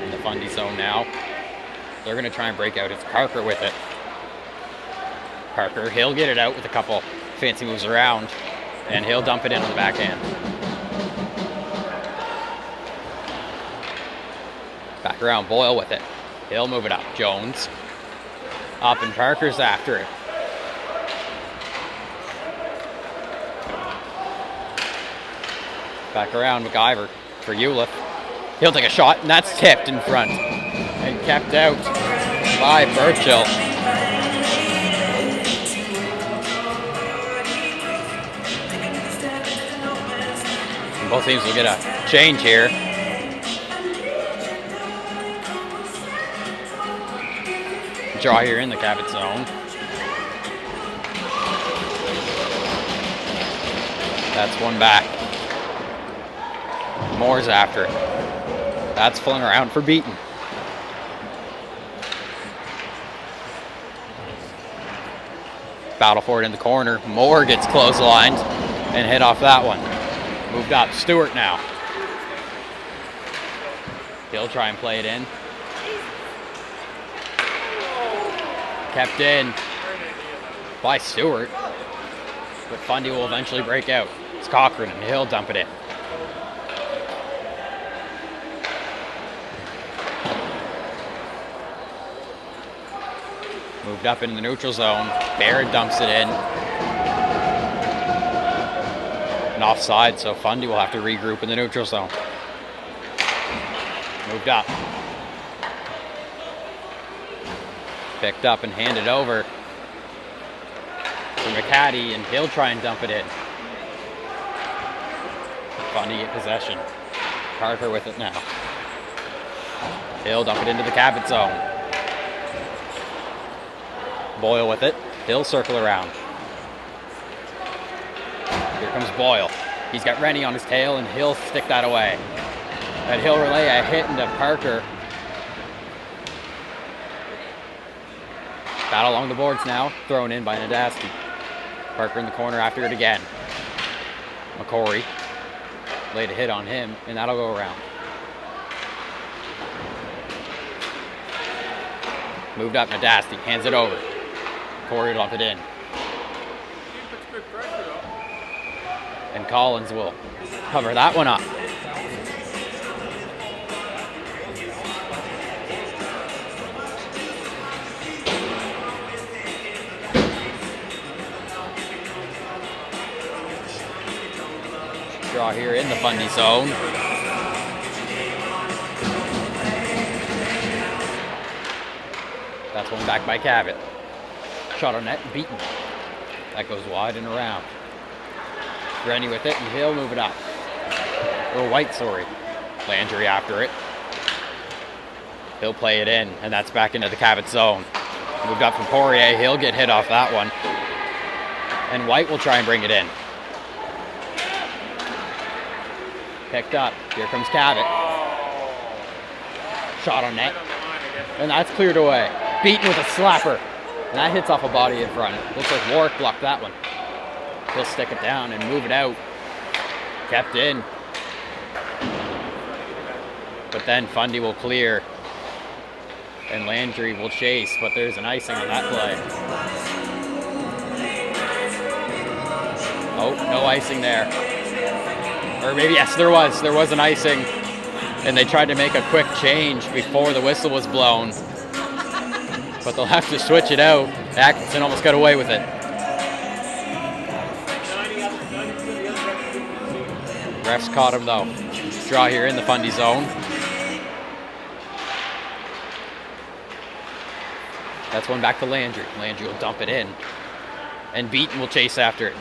In the Fundy zone now. They're going to try and break out. It's Parker with it. Parker, he'll get it out with a couple fancy moves around, and he'll dump it in on the backhand. Back around, Boyle with it. He'll move it up. Jones. Up, and Parker's after it. Back around, MacGyver for Uliff. He'll take a shot, and that's tipped in front. And kept out by Burchill. And both teams will get a change here. Draw here in the Cabot zone. That's one back. Moore's after it. That's flung around for Beaton. Battle for it in the corner. Moore gets clotheslined and hit off that one. Moved up. Stewart now. He'll try and play it in. Kept in by Stewart, but Fundy will eventually break out. It's Cochran, and he'll dump it in. Moved up into the neutral zone. Barrett dumps it in. And offside, so Fundy will have to regroup in the neutral zone. Moved up. Picked up and handed over to McCaddy, and he'll try and dump it in. Fundy get possession. Parker with it now. He'll dump it into the Cabot zone. Boyle with it. He'll circle around. Here comes Boyle. He's got Rennie on his tail, and he'll stick that away. And he'll relay a hit into Parker. Battle along the boards now. Thrown in by Nadasky. Parker in the corner after it again. McCory laid a hit on him, and that'll go around. Moved up, Nadasky hands it over. Corey will dump it in. And Collins will cover that one up. Draw here in the Fundy zone. That's one back by Cabot. Shot on net and beaten. That goes wide and around. Rennie with it, and he'll move it up. Or White, sorry. Landry after it. He'll play it in, and that's back into the Cabot zone. Moved up from Poirier. He'll get hit off that one. And White will try and bring it in. Picked up. Here comes Cabot. Shot on net. And that's cleared away. Beaten with a slapper. And that hits off a body in front. Looks like Warwick blocked that one. He'll stick it down and move it out. Kept in. But then Fundy will clear. And Landry will chase, but there's an icing on that play. Oh, no icing there. Or maybe, yes, there was. There was an icing. And they tried to make a quick change before the whistle was blown. But they'll have to switch it out. Atkinson almost got away with it. Refs caught him though. Draw here in the Fundy zone. That's one back to Landry. Landry will dump it in. And Beaton will chase after it.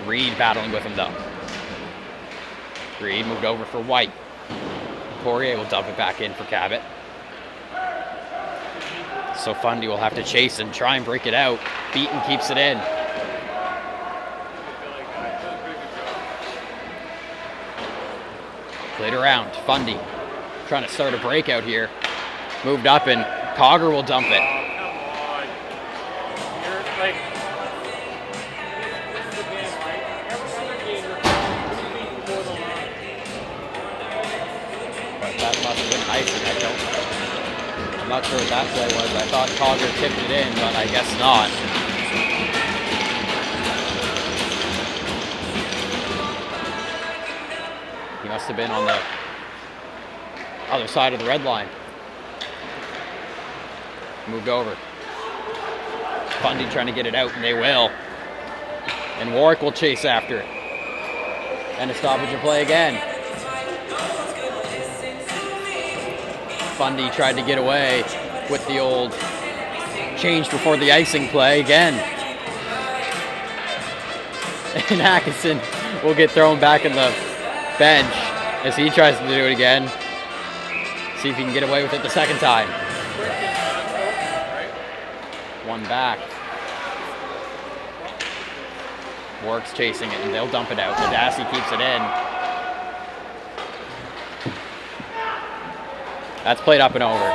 Reed battling with him though. Reed moved over for White. Poirier will dump it back in for Cabot. So Fundy will have to chase and try and break it out. Beaton keeps it in. Played around. Fundy trying to start a breakout here. Moved up and Cogger will dump it.
Come on. You're like, this is the game, right? Every other game, you're beating before the line.
But that must have been icing. I'm not sure what that play was. I thought Cogger tipped it in, but I guess not. He must have been on the other side of the red line. Moved over. Fundy trying to get it out, and they will. And Warwick will chase after it. And a stoppage of play again. Fundy tried to get away with the old change before the icing play again. And Atkinson will get thrown back in the bench as he tries to do it again. See if he can get away with it the second time. One back. Warwick's chasing it and they'll dump it out. Nadassi keeps it in. That's played up and over.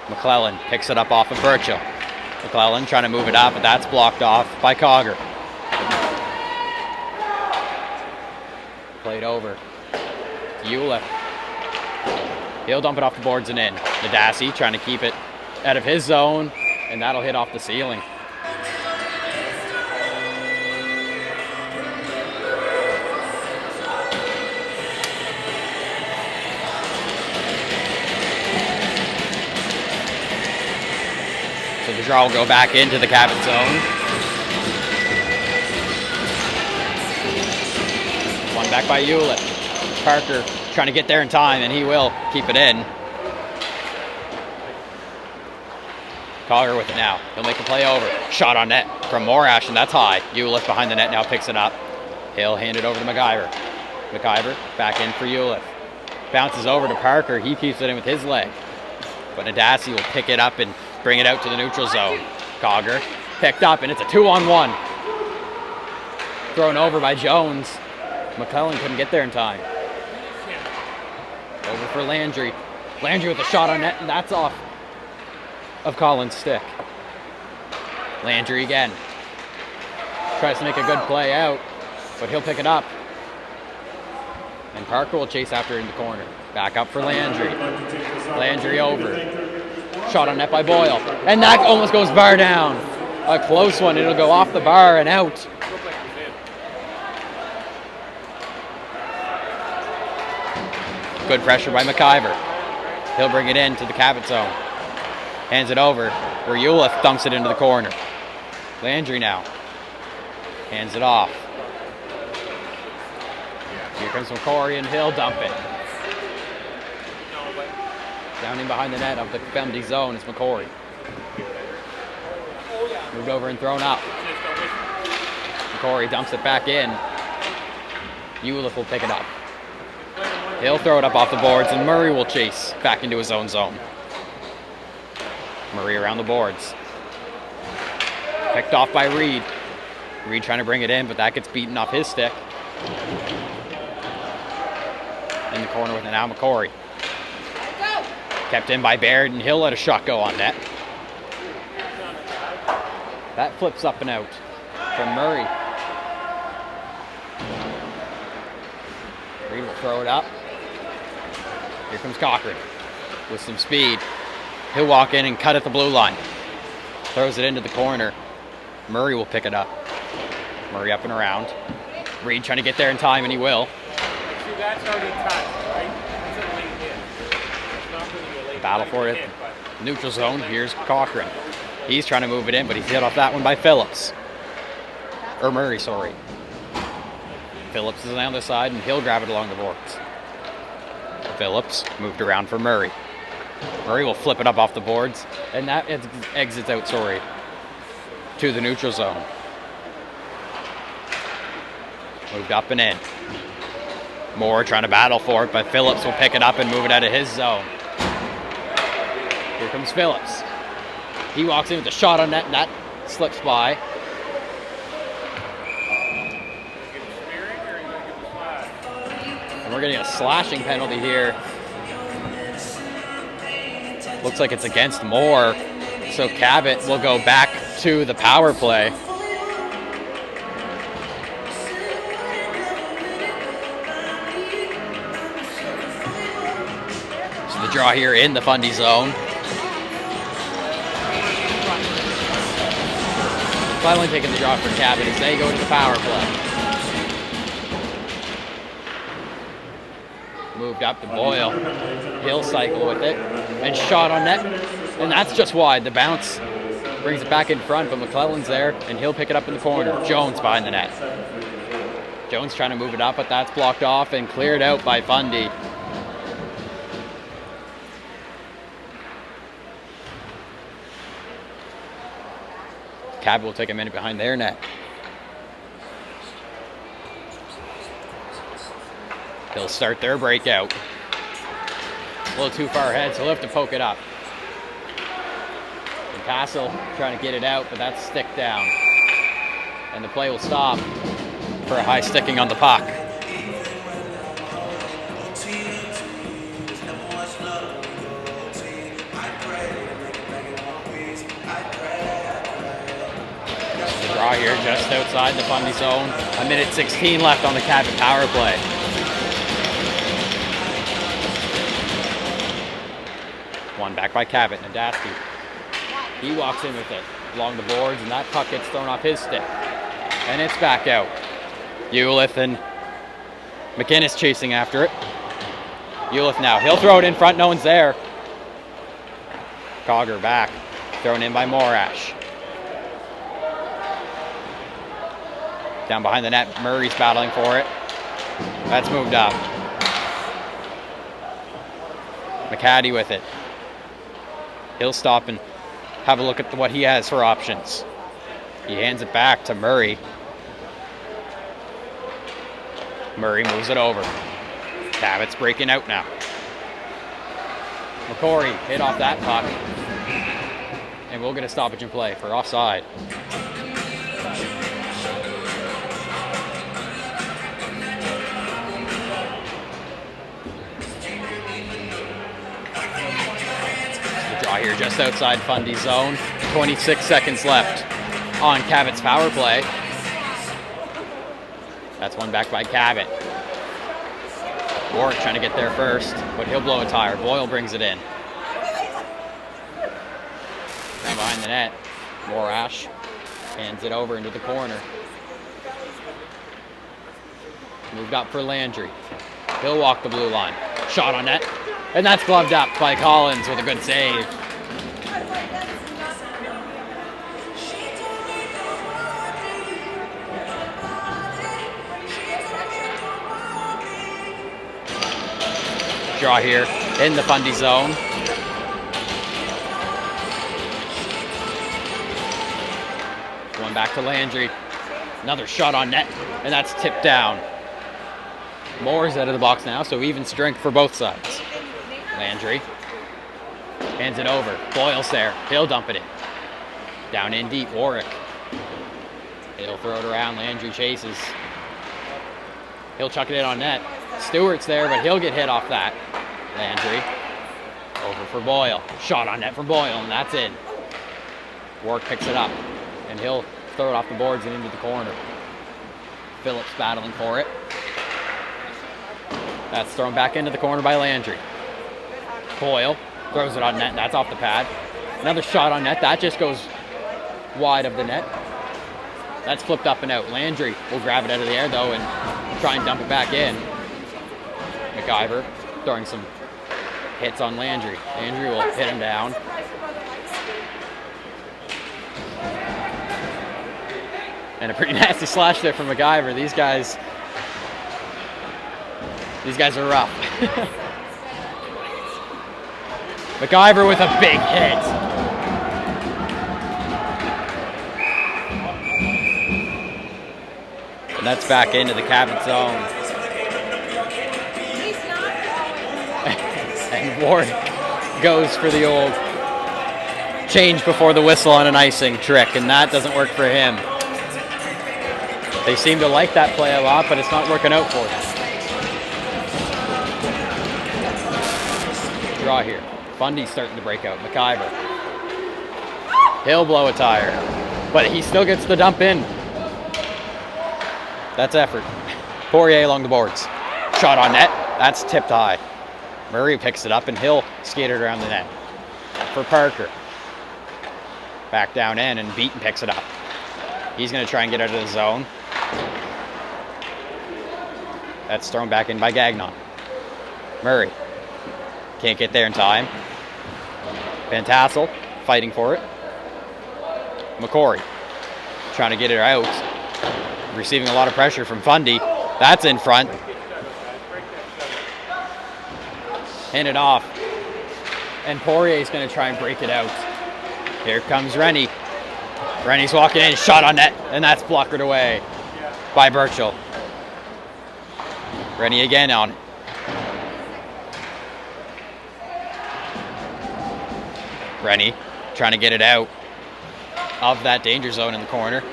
McClellan picks it up off of Burchill. McClellan trying to move it up, but that's blocked off by Cogger. Played over. Eula. He'll dump it off the boards and in. Nadassi trying to keep it out of his zone, and that'll hit off the ceiling. So the draw will go back into the Cabot zone. One back by Hewlett. Parker trying to get there in time, and he will keep it in. Cogger with it now. He'll make a play over. Shot on net from Morash, and that's high. Hewlett behind the net now picks it up. He'll hand it over to McIver. McIver back in for Hewlett. Bounces over to Parker. He keeps it in with his leg. But Nadassi will pick it up and bring it out to the neutral zone. Cogger picked up, and it's a 2-on-1. Thrown over by Jones. McClellan couldn't get there in time. Over for Landry. Landry with a shot on net, and that's off of Collins' stick. Landry again. Tries to make a good play out, but he'll pick it up. And Parker will chase after it in the corner. Back up for Landry. Landry over. Shot on net by Boyle. And that almost goes bar down. A close one. It'll go off the bar and out. Good pressure by McIver. He'll bring it into the Cabot zone. Hands it over where Eula dumps it into the corner. Landry now. Hands it off. Here comes McCory, and he'll dump it. Down in behind the net of the Fundy zone is McCory. Moved over and thrown up. McCory dumps it back in. Eula will pick it up. He'll throw it up off the boards, and Murray will chase back into his own zone. Murray around the boards. Picked off by Reed. Reed trying to bring it in, but that gets beaten off his stick. In the corner with it now, McCory. Kept in by Baird, and he'll let a shot go on net. That flips up and out from Murray. Reed will throw it up. Here comes Cochran with some speed. He'll walk in and cut at the blue line. Throws it into the corner. Murray will pick it up. Murray up and around. Reed trying to get there in time, and he will.
See, that's already touched, right? That's a late hit. It's not really a late
Battle for it.
hit, but
Neutral zone. Here's Cochran. He's trying to move it in, but he's hit off that one by Phillips. Or Murray, sorry. Phillips is on the other side, and he'll grab it along the boards. Phillips moved around for Murray. Murray will flip it up off the boards, and that exits out, to the neutral zone. Moved up and in. Moore trying to battle for it, but Phillips will pick it up and move it out of his zone. Here comes Phillips. He walks in with a shot on net, and that slips by. And we're getting a slashing penalty here. Looks like it's against Moore, so Cabot will go back to the power play. So the draw here in the Fundy zone. Finally taking the draw for Cabot as they go to the power play. Moved up to Boyle. He'll cycle with it. And shot on net. And that's just wide. The bounce brings it back in front, but McClellan's there, and he'll pick it up in the corner. Jones behind the net. Jones trying to move it up, but that's blocked off and cleared out by Fundy. Cabot will take a minute behind their net. They'll start their breakout. A little too far ahead, so he'll have to poke it up. And Castle trying to get it out, but that's stick down. And the play will stop for a high sticking on the puck. The draw here just outside the Fundy zone. 1:16 left on the Cabot power play. One back by Cabot. Nadasky. He walks in with it along the boards, and that puck gets thrown off his stick. And it's back out. Uliff and McInnes chasing after it. Uliff now. He'll throw it in front. No one's there. Cogger back. Thrown in by Morash. Down behind the net. Murray's battling for it. That's moved up. McCaddy with it. He'll stop and have a look at what he has for options. He hands it back to Murray. Murray moves it over. Cabot's breaking out now. McCory hit off that puck. And we'll get a stoppage in play for offside. Here just outside Fundy zone. 26 seconds left on Cabot's power play. That's one back by Cabot. Warwick trying to get there first, but he'll blow a tire. Boyle brings it in. Down behind the net. Morash hands it over into the corner. Moved up for Landry. He'll walk the blue line. Shot on net. And that's gloved up by Collins with a good save. Draw here in the Fundy zone. One back to Landry. Another shot on net, and that's tipped down. Moore's out of the box now, so even strength for both sides. Landry hands it over. Boyle's there. He'll dump it in. Down in deep, Warwick. He'll throw it around. Landry chases. He'll chuck it in on net. Stewart's there, but he'll get hit off that. Landry over for Boyle. Shot on net for Boyle, and that's in. Warwick picks it up, and he'll throw it off the boards and into the corner. Phillips battling for it. That's thrown back into the corner by Landry. Boyle throws it on net. That's off the pad. Another shot on net. That just goes wide of the net. That's flipped up and out. Landry will grab it out of the air, though, and try and dump it back in. McIver throwing some hits on Landry. Landry will hit him down. And a pretty nasty slash there from McIver. These guys are rough. McIver with a big hit. That's back into the Cabot zone. And Ward goes for the old change before the whistle on an icing trick, and that doesn't work for him. They seem to like that play a lot, but it's not working out for them. Draw here. Fundy's starting to break out. McIver. He'll blow a tire, but he still gets the dump in. That's effort. Poirier along the boards. Shot on net. That's tipped high. Murray picks it up and he'll skate it around the net. For Parker. Back down in and Beaton picks it up. He's going to try and get out of the zone. That's thrown back in by Gagnon. Murray. Can't get there in time. Van Tassel fighting for it. McCory trying to get it out. Receiving a lot of pressure from Fundy. That's in front. Hand it off. And Poirier's going to try and break it out. Here comes Rennie. Rennie's walking in, shot on net, and that's blockered away by Burchell. Rennie again on it. Rennie trying to get it out of that danger zone in the corner.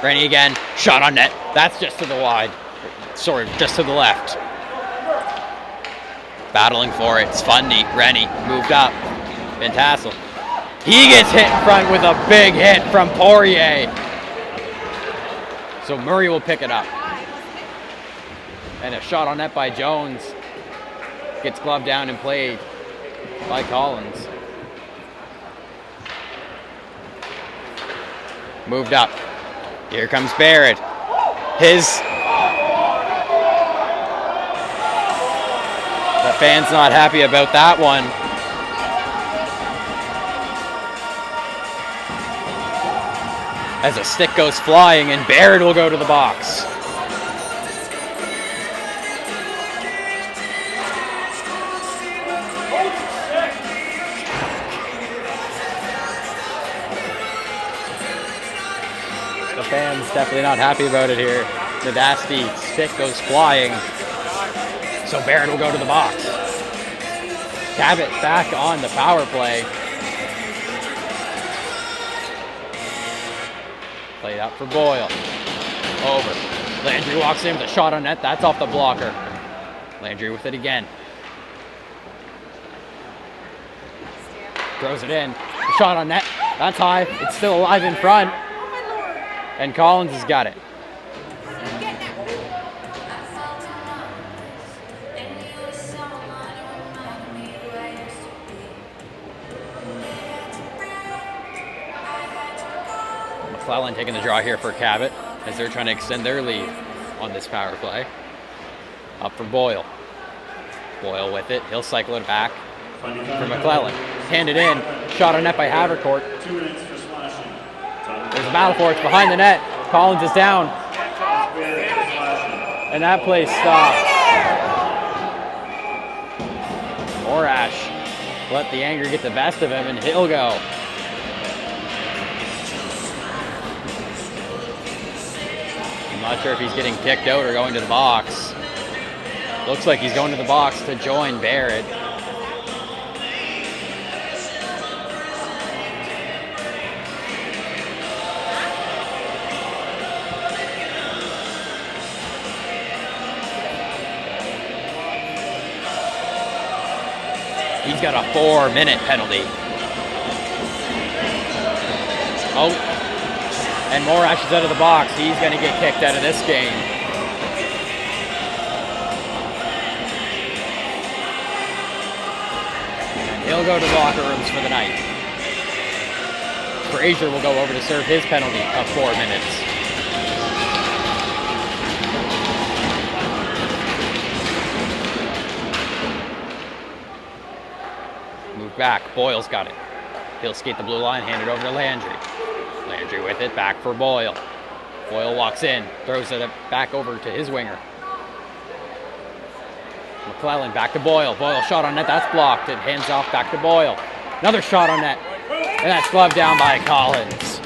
Rennie again, shot on net. That's just to the wide. Sorry, just to the left. Battling for it. It's Fundy. Rennie moved up. Van Tassel. He gets hit in front with a big hit from Poirier. So Murray will pick it up. And a shot on net by Jones. Gets gloved down and played by Collins. Moved up. Here comes Barrett. The fan's not happy about that one. As a stick goes flying and Barrett will go to the box. The fans definitely not happy about it here. The nasty stick goes flying. So Barrett will go to the box. Cabot back on the power play. Played out for Boyle. Over. Landry walks in with a shot on net. That's off the blocker. Landry with it again. Throws it in. A shot on net. That's high. It's still alive in front. And Collins has got it. McClellan taking the draw here for Cabot as they're trying to extend their lead on this power play. Up for Boyle. Boyle with it. He'll cycle it back for McClellan. Handed in. Shot on net by Havercourt. There's a battle for it. It's behind the net. Collins is down. And that play stopped. Morash let the anger get the best of him and he'll go. I'm not sure if he's getting kicked out or going to the box. Looks like he's going to the box to join Barrett. He's got a 4-minute penalty. Oh, and Morash is out of the box. He's going to get kicked out of this game. And he'll go to the locker rooms for the night. Frazier will go over to serve his penalty of 4 minutes. Move back. Boyle's got it. He'll skate the blue line, hand it over to Landry. Landry with it, back for Boyle. Boyle walks in, throws it back over to his winger. McClellan back to Boyle. Boyle shot on net, that's blocked. It hands off back to Boyle. Another shot on net, and that's gloved down by Collins.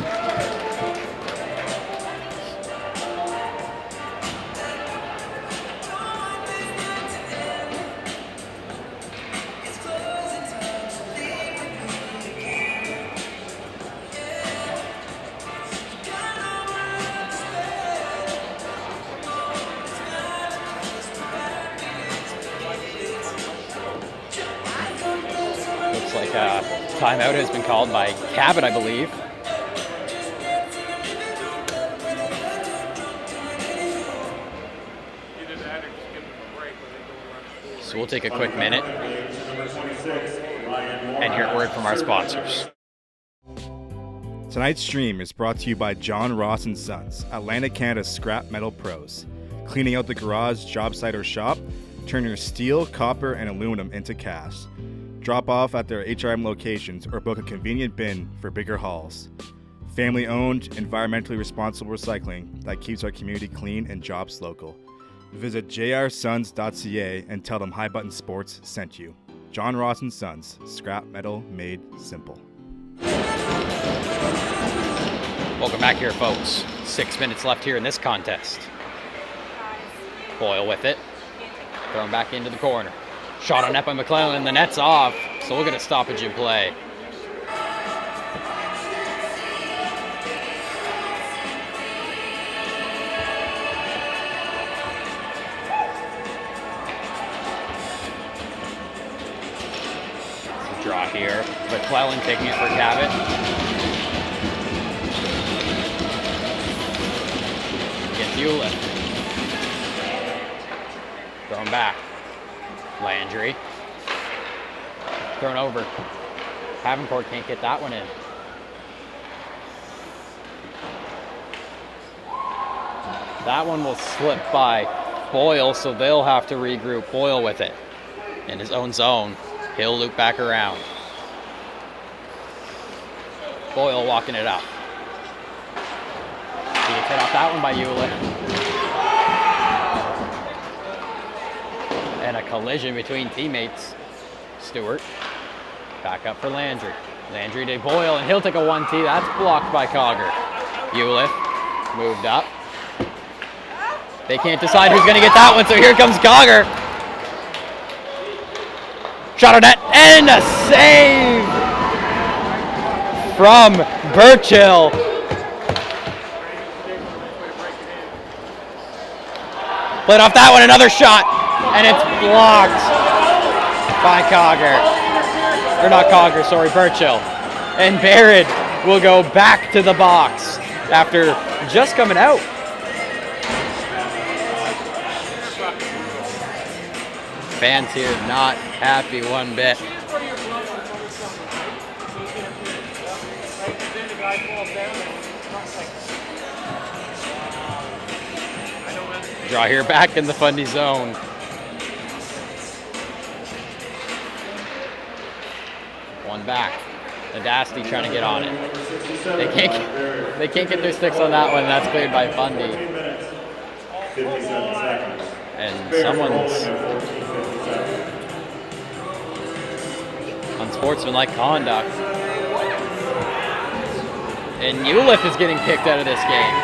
Looks like a timeout has been called by Cabot, I believe.
Either that or just give them a break when they go run.
So we'll take a quick minute and hear a word from our sponsors.
Tonight's stream is brought to you by John Ross & Sons, Atlantic Canada's scrap metal pros. Cleaning out the garage, job site, or shop, turn your steel, copper, and aluminum into cash. Drop off at their HRM locations or book a convenient bin for bigger hauls. Family-owned, environmentally responsible recycling that keeps our community clean and jobs local. Visit jrsons.ca and tell them High Button Sports sent you. John Ross & Sons, scrap metal made simple.
Welcome back here, folks. 6 minutes left here in this contest. Boyle with it. Thrown back into the corner. Shot on net by McClellan. The net's off, so we'll get a stoppage in play. Draw here. McClellan taking it for Cabot. Against Hewlett. Thrown back. Landry. Thrown over. Havenport can't get that one in. That one will slip by Boyle, so they'll have to regroup. Boyle with it in his own zone. He'll loop back around. Boyle walking it up. He gets hit off that one by Hewlett. And a collision between teammates. Stewart. Back up for Landry. Landry to Boyle, and he'll take a 1-2. That's blocked by Cogger. Hewlett moved up. They can't decide who's going to get that one, so here comes Cogger. Shot on net, and a save from Burchill. Played off that one, another shot, and it's blocked by Cogger. Or not Cogger, sorry, Burchill. And Barrett will go back to the box after just coming out. Fans here not happy one bit. Draw here back in the Fundy zone. One back. Nadasti trying to get on it. They can't get their sticks on that one. That's cleared by Fundy. And someone's unsportsmanlike conduct. And Hewlett is getting kicked out of this game.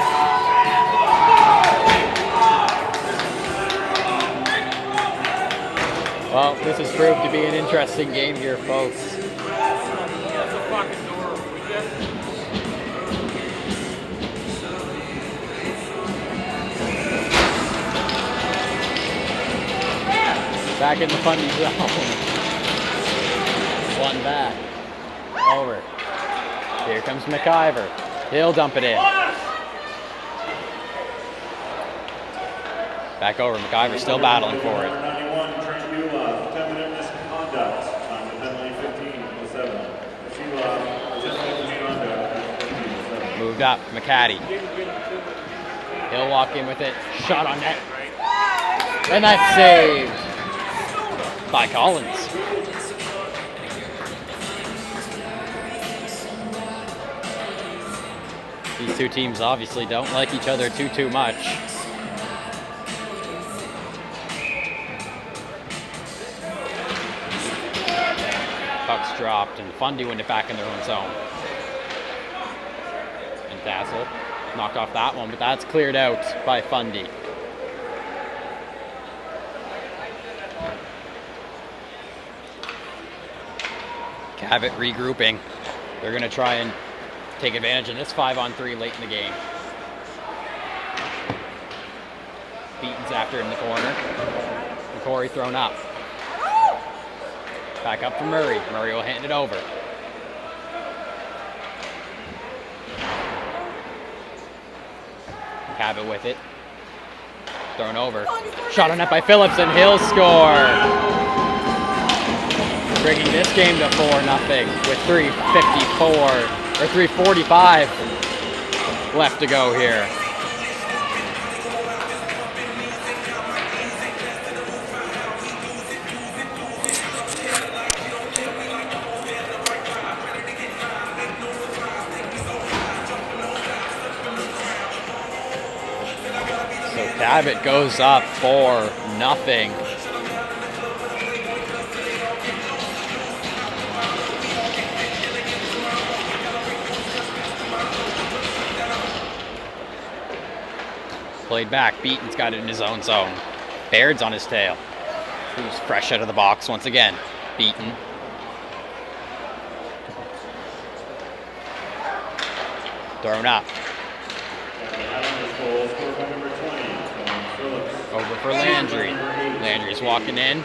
Well, this has proved to be an interesting game here, folks. Back in the Fundy zone. One back. Over. Here comes McIver. He'll dump it in. Back over. McIver still battling for it.
91, Trent Bula, 10-minute misconduct on the penalty 15-7. 10-minute misconduct 15-7.
Moved up. McCaddy. He'll walk in with it. Shot on net. And that's saved by Collins. These two teams obviously don't like each other too much. Puck's dropped, and Fundy win it back in their own zone. And Tassel knocked off that one, but that's cleared out by Fundy. Cabot regrouping. They're going to try and take advantage of this 5-on-3 late in the game. Beaton's after in the corner. McCory thrown up. Back up for Murray. Murray will hand it over. Cabot with it. Thrown over. Shot on net by Phillips, and he'll score. Bringing this game to 4-0 with 3:54 or 3:45 left to go here. Cabot goes up 4-0. Played back. Beaton's got it in his own zone. Baird's on his tail. Who's fresh out of the box once again. Beaton. Thrown up. Over for Landry. Landry's walking in.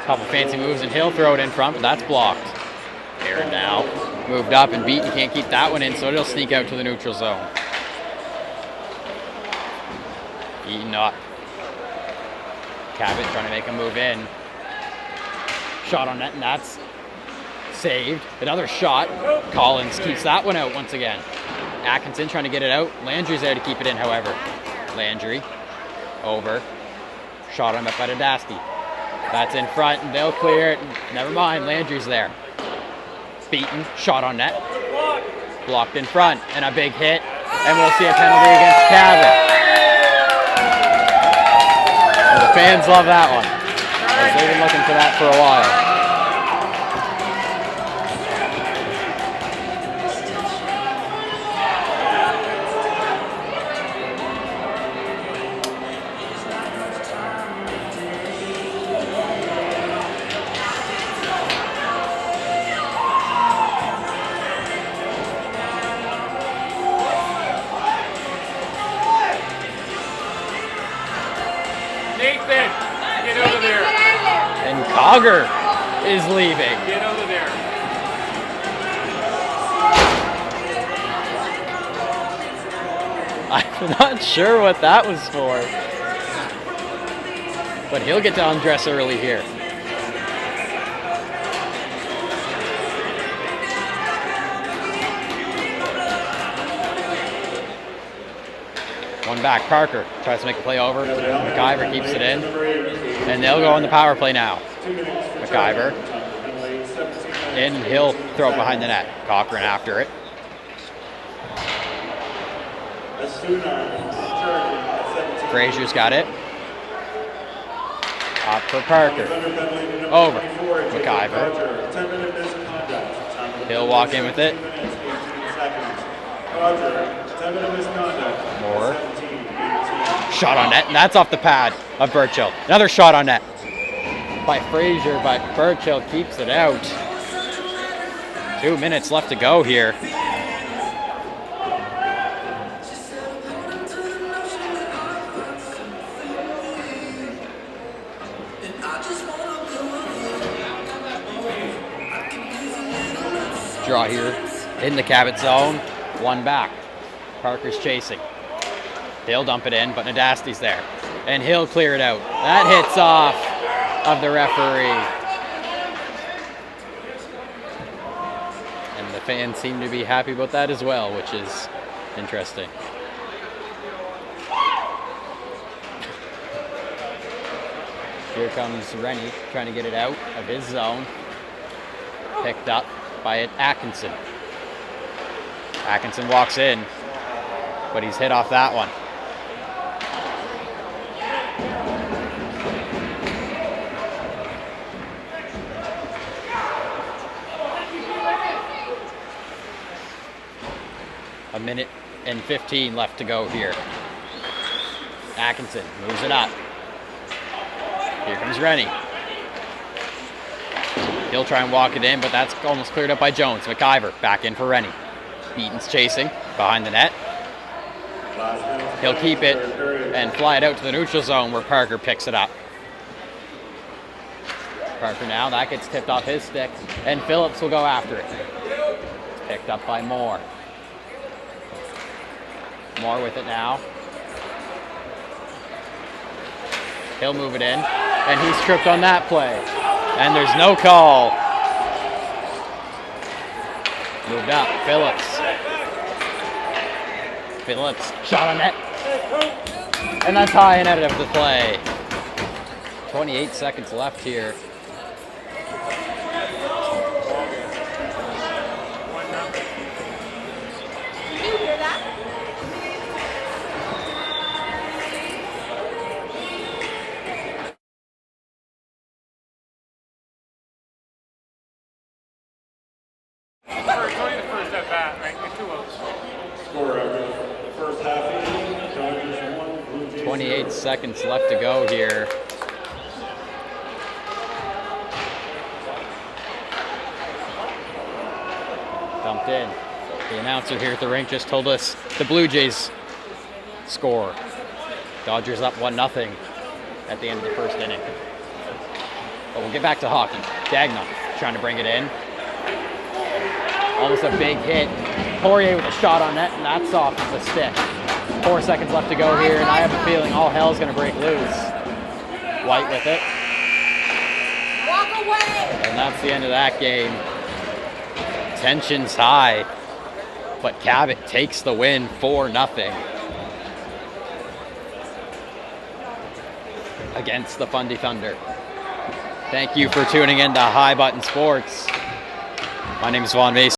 Couple fancy moves, and he'll throw it in front, but that's blocked. Baird now moved up, and Beaton can't keep that one in, so it'll sneak out to the neutral zone. Beaton up. Cabot trying to make a move in. Shot on net, and that's saved. Another shot. Collins keeps that one out once again. Atkinson trying to get it out. Landry's there to keep it in, however. Landry. Over. Shot on up by Nadasti. That's in front, and they'll clear it. Never mind, Landry's there. Beaton. Shot on net. Blocked in front, and a big hit. And we'll see a penalty against Cabot. The fans love that one, as they've been looking for that for a while.
Get out of there.
And Cogger is leaving.
Get out of there.
I'm not sure what that was for. But he'll get to undress early here. One back, Parker tries to make a play over. McIver keeps it in. And they'll go on the power play now. McIver. And he'll throw it behind the net. Cochran after it. Frazier's got it. Up for Parker. Over. McIver. He'll walk in with it. More. Shot on net, and that's off the pad of Burchill. Another shot on net by Frazier, but Burchill keeps it out. 2 minutes left to go here. Draw here in the Cabot zone. One back. Parker's chasing. They'll dump it in, but Nadasti's there. And he'll clear it out. That hits off of the referee. And the fans seem to be happy about that as well, which is interesting. Here comes Rennie trying to get it out of his zone. Picked up by Atkinson. Atkinson walks in, but he's hit off that one. A minute and 15 left to go here. Atkinson moves it up. Here comes Rennie. He'll try and walk it in, but that's almost cleared up by Jones. McIver back in for Rennie. Beaton's chasing behind the net. He'll keep it and fly it out to the neutral zone where Parker picks it up. Parker now. That gets tipped off his stick, and Phillips will go after it. Picked up by Moore. Moore with it now. He'll move it in, and he's tripped on that play. And there's no call. Moved up, Phillips. Phillips, shot on net. And that's high and out of the play. 28 seconds left here.
It's only the first at bat, right? You're 2 outs.
Score after the first half inning, Dodgers 1, Blue Jays
28
0.
seconds left to go here. Dumped in. The announcer here at the rink just told us the Blue Jays score. Dodgers up 1-0 at the end of the first inning. But we'll get back to hockey. Dagnall trying to bring it in. Almost a big hit. Poirier with a shot on net, and that's off the stick. 4 seconds left to go here, and I have a feeling all hell's going to break loose. White with it.
Walk away!
And that's the end of that game. Tension's high, but Cabot takes the win 4-0 against the Fundy Thunder. Thank you for tuning in to High Button Sports. My name is Vaughn Mason.